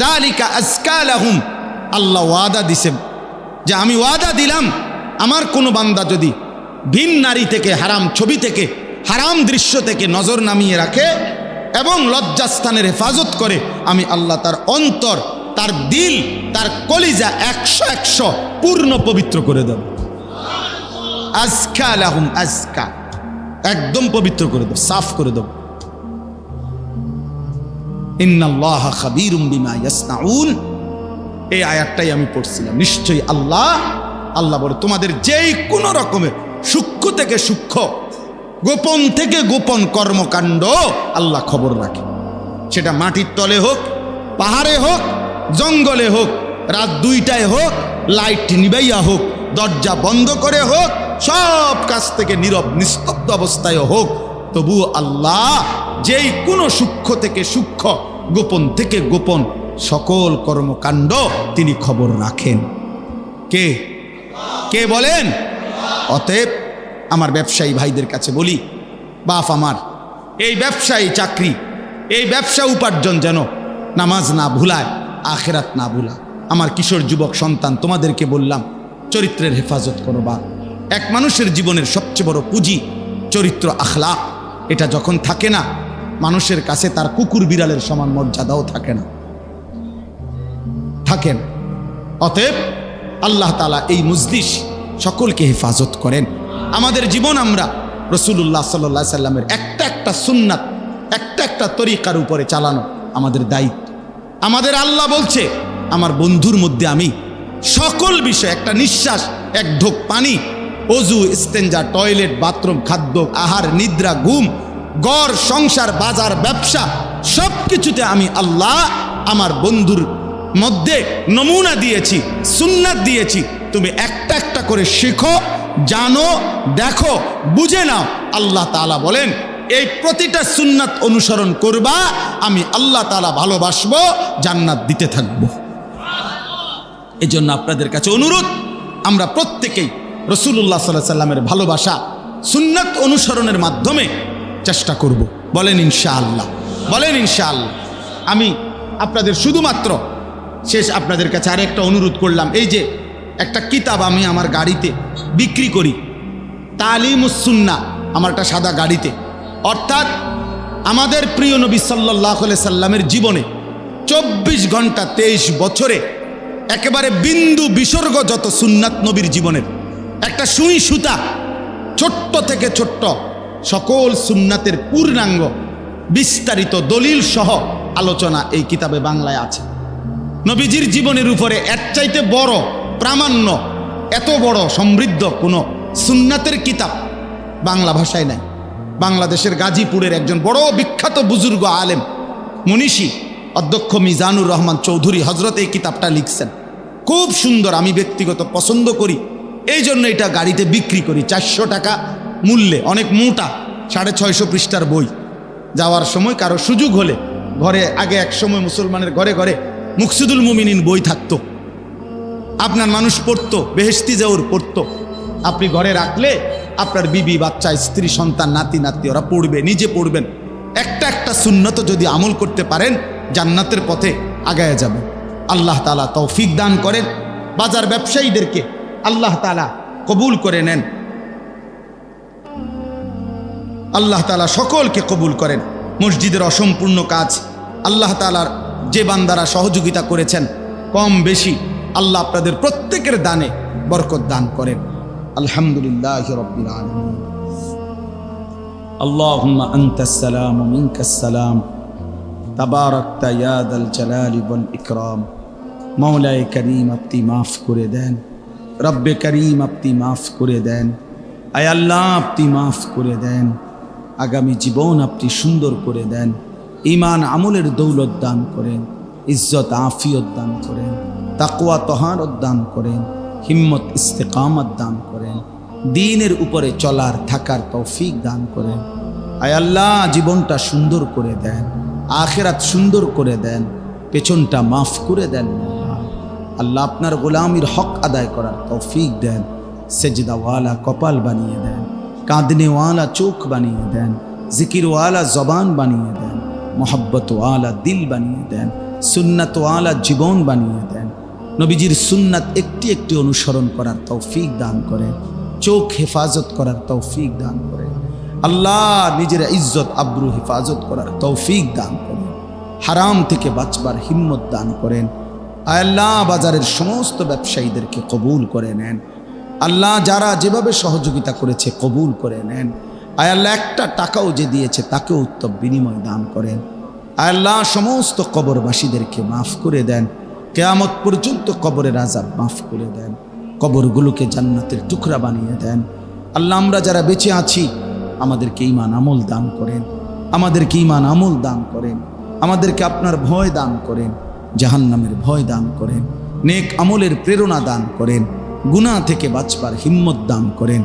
যালিকা আজকা লাহুম, আল্লাহ ওয়াদা দিছেন যে আমি ওয়াদা দিলাম আমার কোনো বান্দা যদি ভিন নারী থেকে, হারাম ছবি থেকে, হারাম দৃশ্য থেকে নজর নামিয়ে রাখে এবং লজ্জাস্থানের হেফাজত করে, আমি আল্লাহ তার অন্তর, তার দিল, তার কলিজা 100 পূর্ণ পবিত্র করে দেব। আজকা লাহুম, আজকা একদম পবিত্র করে দেব, সাফ করে দেব। ইন্নাল্লাহা খাবীরুম বিমা ইয়াসনাউন, এই আয়াতটাই আমি পড়ছিলাম। নিশ্চয়ই আল্লাহ বলে তোমাদের যেই কোন রকমের সূক্ষ্ম থেকে সূক্ষ্ম, গোপন থেকে গোপন কর্মকাণ্ড আল্লাহ খবর রাখে। সেটা মাটির তলে হোক, পাহাড়ে হোক, জঙ্গলে হোক, রাত 2টায় হোক, লাইট নিবাইয়া হোক, দরজা বন্ধ করে হোক, সব কাছ থেকে নীরব নিস্তব্ধ অবস্থায় হোক, তবু আল্লাহ যেই কোনো সূক্ষ্ম থেকে সূক্ষ্ম, গোপন থেকে গোপন সকল কর্মকাণ্ড তিনি খবর রাখেন। কে কে বলেন? অতএব আমার ব্যবসায়ী ভাইদের কাছে বলি, বাপ আমার, এই ব্যবসায়ী চাকরি, এই ব্যবসা উপার্জন যেন নামাজ না ভুলায়, আখেরাত না ভুলায়। আমার কিশোর যুবক সন্তান, তোমাদেরকে বললাম চরিত্রের হেফাজত করো। বা এক মানুষের জীবনের সবচেয়ে বড় পুঁজি চরিত্র, আখলাক। এটা যখন থাকে না, মানুষের কাছে তার কুকুর বিড়ালের সমান মর্যাদাও থাকে না। অতএব আল্লাহ তাআলা এই মজলিস সকলকে হেফাজত করেন। আমাদের জীবন আমরা রাসূলুল্লাহ সাল্লাল্লাহু আলাইহি সাল্লামের একটা সুন্নাত, একটা তরিকার উপরে চালানো আমাদের দায়িত্ব। আমাদের আল্লাহ বলছে, আমার বন্ধুর মধ্যে আমি সকল বিষয়, একটা নিঃশ্বাস, এক ঢোক পানি, অজু, ইস্তেঞ্জা, টয়লেট, বাথরুম, খাদ্য, আহার, নিদ্রা, ঘুম, ঘর, সংসার, বাজার, ব্যবসা, সব কিছুতে আমি আল্লাহ আমার বন্ধুর মধ্যে নমুনা দিয়েছি, সুন্নাত দিয়েছি। তুমি একটা করে শিখো, জানো, দেখো, বুঝে নাও। আল্লাহ তাআলা বলেন, এই প্রতিটা সুন্নাত অনুসরণ করবা, আমি আল্লাহ তাআলা ভালোবাসবো, জান্নাত দিতে থাকবো। এই জন্য আপনাদের কাছে অনুরোধ, আমরা প্রত্যেকেই রাসূলুল্লাহ সাল্লাল্লাহু আলাইহি সাল্লামের ভালোবাসা সুন্নাত অনুসরণের মাধ্যমে চেষ্টা করব। বলেন ইনশাআল্লাহ, বলেন ইনশাআল্লাহ। আমি আপনাদের শুধুমাত্র শেষ আপনাদের কাছে আরেকটা অনুরোধ করলাম, এই যে একটা কিতাব আমি আমার গাড়িতে বিক্রি করি, তালিমুস সুন্নাহ, আমার একটা সাদা গাড়িতে, অর্থাৎ আমাদের প্রিয় নবী সাল্লাল্লাহু আলাইহি সাল্লামের জীবনে 24 ঘন্টা 23 বছরে একেবারে বিন্দু বিসর্গ যত সুন্নাত নবীর জীবনের, একটা সুই সুতা, ছোট্ট থেকে ছোট্ট সকল সুন্নাতের পূর্ণাঙ্গ বিস্তারিত দলিল সহ আলোচনা এই কিতাবে বাংলায় আছে। নবীজির জীবনের উপরে এর চাইতে বড় প্রামাণ্য, এত বড় সমৃদ্ধ কোনো সুন্নাতের কিতাব বাংলা ভাষায় নাই। বাংলাদেশের গাজীপুরের একজন বড় বিখ্যাত বুজুর্গ আলেম, মনীষী, অধ্যক্ষ মিজানুর রহমান চৌধুরী হজরত এই কিতাবটা লিখছেন। খুব সুন্দর, আমি ব্যক্তিগত পছন্দ করি, এই জন্য এটা গাড়িতে বিক্রি করি 400 টাকা মূল্যে। অনেক মোটা, 650 পৃষ্ঠার বই। যাওয়ার সময় কারো সুযোগ হলে, ঘরে আগে এক সময় মুসলমানের ঘরে ঘরে মুকসিদুল মুমিনিন বই থাকতো, আপনার মানুষ পড়তো, বেহেশতি জাউর পড়তো, আপনি ঘরে রাখলে আপনার বিবি, বাচ্চা, স্ত্রী, সন্তান, নাতি নাতি ওরা পড়বে, নিজে পড়বেন। একটা সুন্নত যদি আমল করতে পারেন, জান্নাতের পথে আগায় যাবে। আল্লাহ তাআলা তৌফিক দান করেন। বাজার ব্যবসায়ীদেরকে আল্লাহ তাআলা কবুল করে নেন। আল্লাহ তাআলা সকলকে কবুল করেন। মসজিদের অসম্পূর্ণ কাজ আল্লাহ তাআলার যে বান্দারা সহযোগিতা করেছেন কম বেশি, আল্লাহ আপনাদের প্রত্যেকের দানে বরকত দান করেন। আলহামদুলিল্লাহি রাব্বিল আলামিন। আল্লাহুম্মা আনতাস সালাম ওয়া মিনকাস সালাম, তাবারাকতা ইয়া দাল জালালি ওয়াল ইকরাম। মাওলায়ে কারীম আপনি মাফ করে দেন, রব্বে করিম আপনি মাফ করে দেন, আয় আল্লাহ আপনি মাফ করে দেন। আগামী জীবন আপনি সুন্দর করে দেন, ঈমান আমলের দৌলত দান করেন, ইজ্জত আফিয়ত দান করেন, তাকওয়া তহারত দান করেন, হিম্মত ইস্তেকামত দান করেন, দ্বীনের উপরে চলার থাকার তৌফিক দান করেন। আয় আল্লাহ জীবনটা সুন্দর করে দেন, আখিরাত সুন্দর করে দেন, পেছনটা মাফ করে দেন। আল্লাহ আপনার গোলামির হক আদায় করার তৌফিক দেন, সেজদাওয়ালা কপাল বানিয়ে দেন, কাঁদনেওয়ালা চোখ বানিয়ে দেন, জিকিরওয়ালা জবান বানিয়ে দেন, মোহব্বতওয়ালা দিল বানিয়ে দেন, সুন্নাতওয়ালা জীবন বানিয়ে দেন। নবীজির সুন্নাত একটি একটি অনুসরণ করার তৌফিক দান করেন, চোখ হেফাজত করার তৌফিক দান করেন। আল্লাহ নিজের ইজ্জত আব্রু হেফাজত করার তৌফিক দান করেন, হারাম থেকে বাঁচবার হিম্মত দান করেন। আল্লাহ বাজারের সমস্ত ব্যবসায়ীদেরকে কবুল করে নেন। আল্লাহ যারা যেভাবে সহযোগিতা করেছে কবুল করে নেন। আল্লাহ একটা টাকাও যে দিয়েছে তাকেও উত্তম বিনিময় দান করেন। আল্লাহ সমস্ত কবরবাসীদেরকে মাফ করে দেন, কিয়ামত পর্যন্ত কবরের আযাব মাফ করে দেন, কবরগুলোকে জান্নাতের টুকরা বানিয়ে দেন। আল্লাহ আমরা যারা বেঁচে আছি আমাদেরকে ঈমান আমল দান করেন, আমাদেরকে ঈমান আমল দান করেন, আমাদেরকে আপনার ভয় দান করেন, জাহান্নামের ভয় দান করেন, নেক আমলের প্রেরণা দান করেন, গুনাহ থেকে বাঁচবার হিম্মত দান করেন।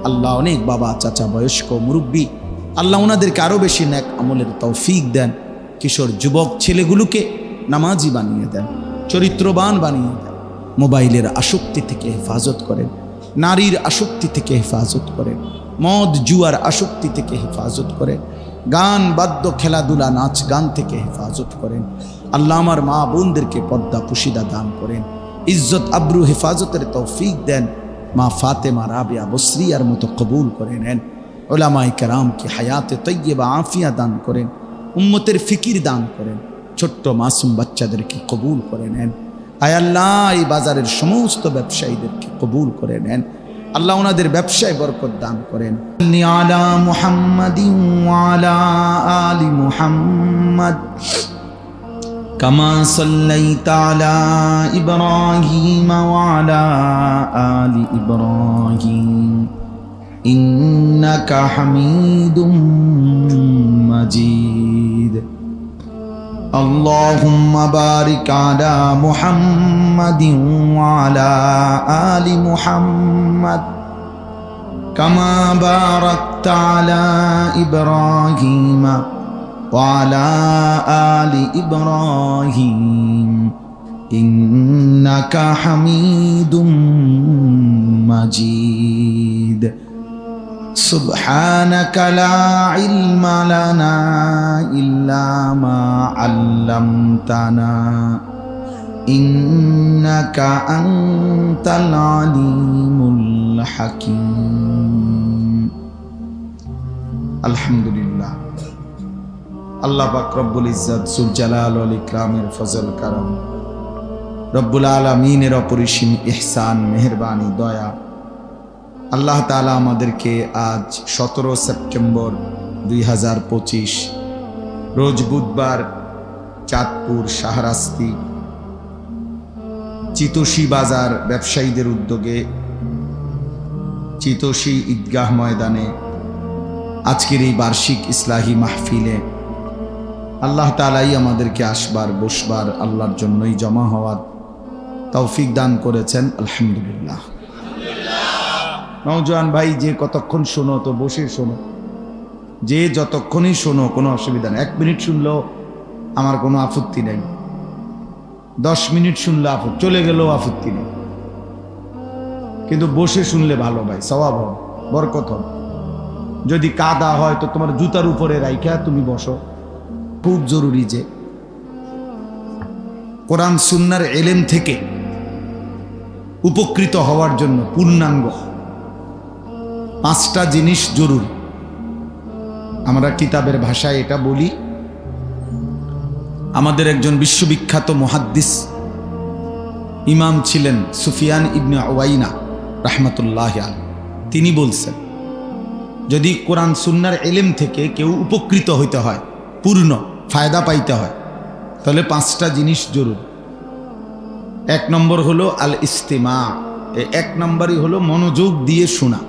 আল্লাহ অনেক বাবা চাচা বয়স্ক মুরব্বী, আল্লাহ ওনাদেরকে আরও বেশি নেক আমলের তৌফিক দেন। কিশোর যুবক ছেলেগুলোকে নামাজি বানিয়ে দেন, চরিত্রবান বানিয়ে দেন। মোবাইলের আসক্তি থেকে হেফাজত করেন, নারীর আসক্তি থেকে হেফাজত করেন, মদ জুয়ার আসক্তি থেকে হেফাজত করেন, গান বাদ্য খেলাধুলা নাচ গান থেকে হেফাজত করেন। আল্লাহ আমার মা বোনদেরকে পর্দা পুশিদা দান করেন, ইজ্জত আব্রু হেফাজতের তৌফিক দেন। মা ফাতেমা রাবিয়া বসরিয়ার মতো কবুল করে নেন। উলামায়ে কেরামকে হায়াতে তৈয়বা আফিয়া দান করেন, উম্মতের ফিকির দান করেন, ছোট্ট মাসুম বাচ্চাদেরকে কবুল করে নেন। আয় আল্লাহ এই বাজারের সমস্ত ব্যবসায়ীদেরকে কবুল করে নেন। আল্লাহ ওনাদের ব্যবসায় বরকত দান করেন। আলা মুহাম্মাদিন ওয়া আলা আলি মুহাম্মাদ কামা সাল্লাইতা আলা ইব্রাহিম ওয়া আলা আলি ইব্রাহিম ইন্নাকা হামিদুম মাজিদ। আল্লাহুম্মা বারিক আলা মুহাম্মাদিন ওয়া আলা আলি মুহাম্মাদ কামা বারাকতা আলা ইব্রাহিম ওয়া আলা আলি ইব্রাহিম ইন্নাকা হামিদুম মাজিদ। সুবহানাকা লা ইলমা লানা ইল্লা মা আল্লামতানা ইন্নাকা আনতাল আলিমুল হাকীম। আলহামদুলিল্লাহ, আল্লাহ পাক রব্বুল ইজ্জত যুল জালাল ওয়াল ইকরামের ফজল কারম, রব্বুল আলামিনের অপরিসীম ইহসান মেহেরবানি দয়া, আল্লাহ তাআলা আমাদেরকে আজ 17 সেপ্টেম্বর 2025 রোজ বুধবার চাঁদপুর শাহরাস্তি চিতোষী বাজার ব্যবসায়ীদের উদ্যোগে চিতোষী ঈদগাহ ময়দানে আজকের এই বার্ষিক ইসলাহি মাহফিলে আল্লাহ তাআলাই আমাদেরকে আসবার বসবার আল্লাহর জন্যই জমা হওয়ার তৌফিক দান করেছেন। আলহামদুলিল্লাহ। নওজোয়ান ভাই যে কতক্ষণ শোনো তো বসে শোনো, যে যতক্ষণই শোনো কোনো অসুবিধা নেই। 1 মিনিট শুনলেও আমার কোনো আপত্তি নেই, 10 মিনিট শুনলে আপত্তি, চলে গেলেও আপত্তি নেই, কিন্তু বসে শুনলে ভালো ভাই, সওয়াব হবে, বরকত হবে। যদি কাদা হয় তো তোমার জুতার উপরে রাইখা তুমি বসো, খুব জরুরি যে কোরআন সুন্নাহর ইলম থেকে উপকৃত হওয়ার জন্য পূর্ণাঙ্গ 5টা জিনিস জরুরি। আমরা কিতাবের ভাষায় এটা বলি। আমাদের একজন বিশ্ববিখ্যাত মুহাদ্দিস ইমাম ছিলেন সুফিয়ান ইবনে উয়াইনা রাহমাতুল্লাহি আলাইহি। তিনি বলছেন, যদি কোরআন সুন্নাহর ইলম থেকে কেউ উপকৃত হইতে হয়, পূর্ণ ফায়দা পাইতে হয়, তাহলে 5টা জিনিস জরুরি। 1 নম্বর হলো আল ইস্তিমা। 1 নম্বরই হলো মনোযোগ দিয়ে শোনা।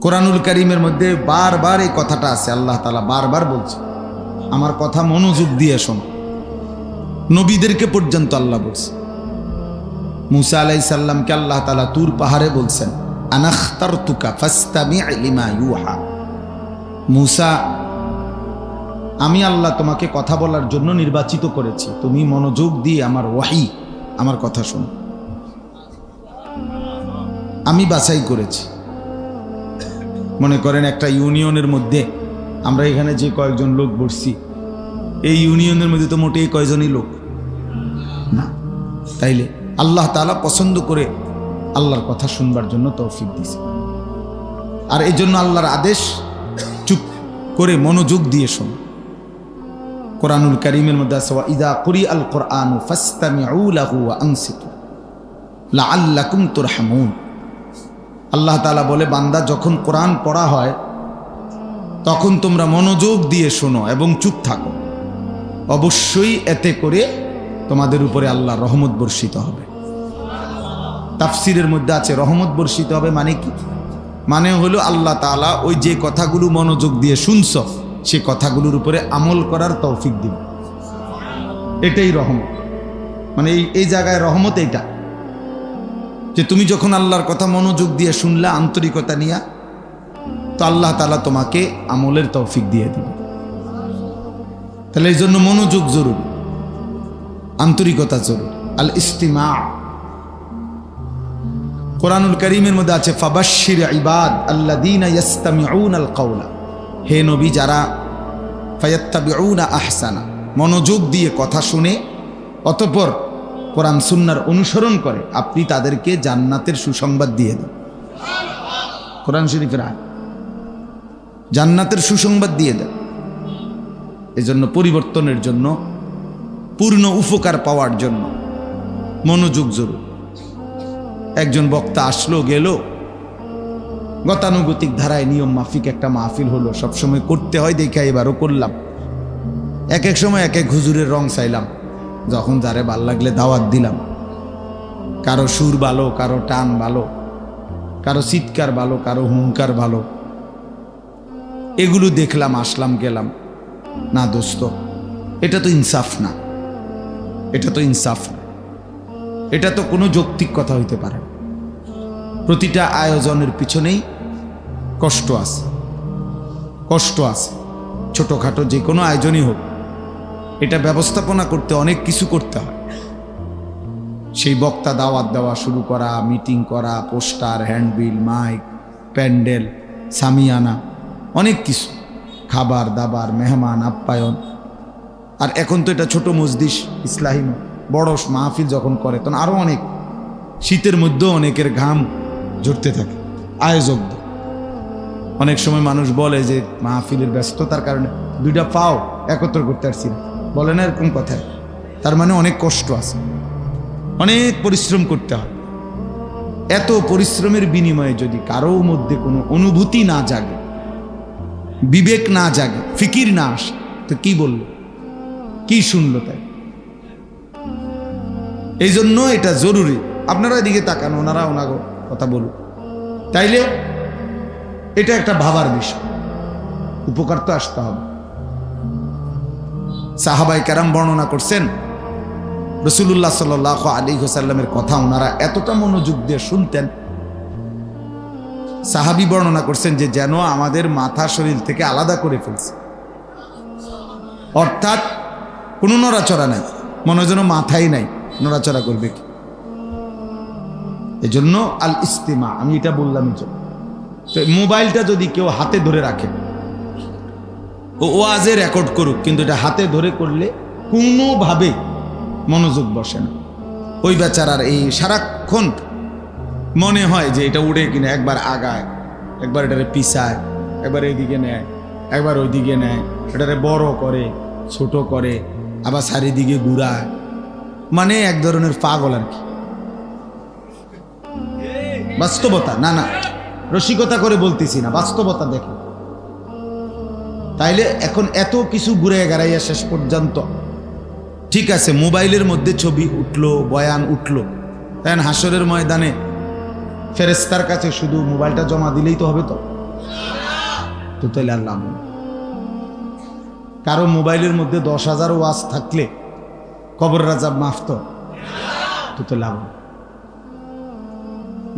কোরআনুল কারীমের মধ্যে বারবার এই কথাটা আছে। আল্লাহ তাআলা বারবার বলছে, আমার কথা মনোযোগ দিয়ে শোনো। নবীদেরকে পর্যন্ত আল্লাহ বলছে। মুসা আলাইহিস সালামকে আল্লাহ তাআলা তুর পাহাড়ে বলছেন, আনাখতারতুকা ফাসতামি' লিমা ইউহা। মুসা, আমি আল্লাহ তোমাকে কথা বলার জন্য নির্বাচিত করেছি, তুমি মনোযোগ দিয়ে আমার ওয়াহি, আমার কথা শোনো। আমি বাছাই করেছি। মনে করেন একটা ইউনিয়নের মধ্যে আমরা এখানে যে কয়েকজন লোক বসছি, এই ইউনিয়নের মধ্যে তো মোটেই কয়জনই লোক না। তাইলে আল্লাহ তাআলা পছন্দ করে আল্লাহর কথা শুনবার জন্য তৌফিক দিয়েছে। আর এই জন্য আল্লাহর আদেশ, চুপ করে মনোযোগ দিয়ে শোনো। কোরআনুল কারীমের মধ্যে আছে, ওয়া ইযা কুরিআল কুরআনু ফাসতামিউ লাহু ওয়া আনসিতু লাআল্লাকুম তুরহামুন। আল্লাহ তাআলা বলে, বান্দা যখন কোরআন পড়া হয় তখন তোমরা মনোযোগ দিয়ে শোনো এবং চুপ থাকো, অবশ্যই এতে করে তোমাদের উপরে আল্লাহর রহমত বর্ষিত হবে। তাফসিরের মধ্যে আছে রহমত বর্ষিত হবে মানে কি? মানে হলো আল্লাহ তাআলা ওই যে কথাগুলো মনোযোগ দিয়ে শুনছো সে কথাগুলোর উপরে আমল করার তৌফিক দিবে। এটাই রহমত। মানে এই জায়গায় রহমত এইটা, যে তুমি যখন আল্লাহর কথা মনোযোগ দিয়ে শুনলা আন্তরিকতা নিয়ে, তো আল্লাহ তাআলা তোমাকে আমলের তৌফিক দিয়ে দিবে। তাহলে এই জন্য মনোযোগ জরুরি, আন্তরিকতা জরুরি। আল ইস্তিমা। কোরআনুল কারীমের মধ্যে আছে, ফাবাশশির ইবাদ আল্লাযীনা ইয়াসতামিউনাল কাওলা। হে নবী, যারা ফায়াত্তাবিউনা আহসানা, মনোযোগ দিয়ে কথা শুনে অতঃপর কোরআন সুন্নাহর অনুসরণ করে, আপনি তাদেরকে জান্নাতের সুসংবাদ দিয়ে দেন। কোরআন শরীফের আয়াত, জান্নাতের সুসংবাদ দিয়ে দেন। এজন্য পরিবর্তনের জন্য, পূর্ণ উপকার পাওয়ার জন্য মনোযোগ জরুরি। একজন বক্তা আসলো গেল, গতানুগতিক ধারায় নিয়ম মাফিক একটা মাহফিল হলো, সবসময় করতে হয় দেখে এবারও করলাম। এক এক সময় এক এক হুজুরের রং চাইলাম, যখন যারে ভাল লাগলে দাওয়াত দিলাম। কারো সুর ভালো, কারো টান ভালো, কারো চিৎকার ভালো, কারো হুঙ্কার ভালো, এগুলো দেখলাম, আসলাম, গেলাম। না দোস্ত, এটা তো ইনসাফ না, এটা তো ইনসাফ না, এটা তো কোনো যৌক্তিক কথা হইতে পারে না। প্রতিটা আয়োজনের পিছনেই কষ্ট আছে, কষ্ট আছে। ছোটোখাটো যে কোনো আয়োজনই হোক, এটা ব্যবস্থাপনা করতে অনেক কিছু করতে হয়। সেই বক্তা দাওয়াত দেওয়া শুরু করা, মিটিং করা, poster, handbill, mic, pandal, shamiana, অনেক কিছু, খাবার দাবার, মেহমান আপ্যায়ন। আর এখন তো এটা ছোট মজলিস, ইসলাহি বড় মাহফিল যখন করে তখন আরও অনেক, শীতের মধ্যেও অনেকের ঘাম ঝরতে থাকে আয়োজকদের। অনেক সময় মানুষ বলে যে মাহফিলের ব্যস্ততার কারণে 2টা পাও একত্র করতে পারছি না, বলে না এরকম কথা। তার মানে অনেক কষ্ট আছে, অনেক পরিশ্রম করতে হয়। এত পরিশ্রমের বিনিময়ে যদি কারো মধ্যে কোনো অনুভূতি না জাগে, বিবেক না জাগে, ফিকির না আসে, তো কি বলল, কি শুনলো? তাই এই জন্য এটা জরুরি। আপনারা এদিকে তাকান, ওনারা ওনার কথা বলুন, তাইলে এটা একটা ভাবার বিষয়। উপকার তো আসতে হবে। সাহাবায়ে কেরাম বর্ণনা করছেন, রাসূলুল্লাহ সাল্লাল্লাহু আলাইহি ওয়াসাল্লামের কথা ওনারা এতটা মনোযোগ দিয়ে শুনতেন। সাহাবী বর্ণনা করছেন যে যেন আমাদের মাথা শরীর থেকে আলাদা করে ফেলছে, অর্থাৎ কোনো নড়াচড়া নাই, মনে যেন মাথাই নাই, নড়াচড়া করবে কি? এজন্য আল ইস্তিমা, আমি এটা বললাম। তো মোবাইলটা যদি কেউ হাতে ধরে রাখে, ও ওয়াজে রেকর্ড করুক, কিন্তু এটা হাতে ধরে করলে কোনোভাবে মনোযোগ বসে না। ওই বেচারার এই সারাক্ষণ মনে হয় যে এটা উড়ে কিনা, একবার আগায়, একবার এটারে পিছায়, একবার এইদিকে নেয়, একবার ওইদিকে নেয়, এটারে বড় করে, ছোট করে, আবার চারিদিকে ঘুরায়। মানে এক ধরনের পাগল আর কি। বাস্তবতা, না না রসিকতা করে বলতেছি না, বাস্তবতা দেখে। তাইলে এখন এত কিছু ঘুরে গাড়াইয়া শেষ পর্যন্ত ঠিক আছে, মোবাইলের মধ্যে ছবি উঠলো, বয়ান উঠলো, তাই হাসরের ময়দানে ফেরেশতার কাছে শুধু মোবাইলটা জমা দিলেই তো হবে। তো তাইলে আল্লাহ, কারো মোবাইলের মধ্যে 10,000 ওয়াজ থাকলে কবর রাজাব মাফ তো লাভ।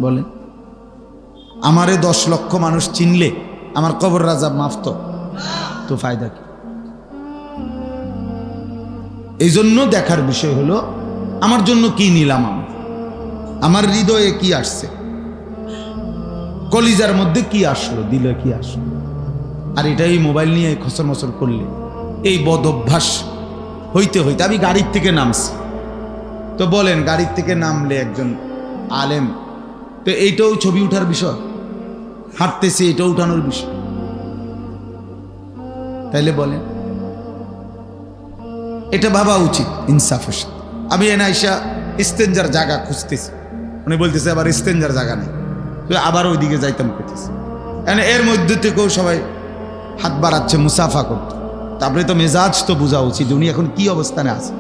বলে আমারে 10 লক্ষ মানুষ চিনলে আমার কবর রাজাব মাফ তো ফায়দা কি? এই জন্য দেখার বিষয় হলো আমার জন্য কি নিলাম, আমার হৃদয়ে কি আসছে, কলিজার মধ্যে কি আসলো, দিলে কি আসলো। আর এটাই মোবাইল নিয়ে খসর মসর করলে এই বদ অভ্যাস হইতে হইতে আমি গাড়ির থেকে নামছি। তো বলেন, গাড়ির থেকে নামলে একজন আলেম, তো এইটাও ছবি উঠার বিষয়, হাঁটতেছে এটাও উঠানোর বিষয়। তাইলে বলেন, এটা ভাবা উচিত ইনসাফের সাথে। আমি এনাইসা ইস্তেঞ্জার জায়গা খুঁজতেছি, উনি বলতেছে আবার ইস্তেঞ্জার জায়গা নেই, তো আবার ওইদিকে যাইতাম করতেছি। এর মধ্যে থেকেও সবাই হাত বাড়াচ্ছে মুসাফা করতে। তারপরে তো মেজাজ তো বোঝা উচিত উনি এখন কি অবস্থানে আছে।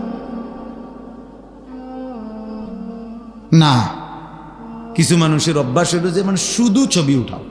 না, কিছু মানুষের অভ্যাস হলো যে মানে শুধু ছবি উঠাও।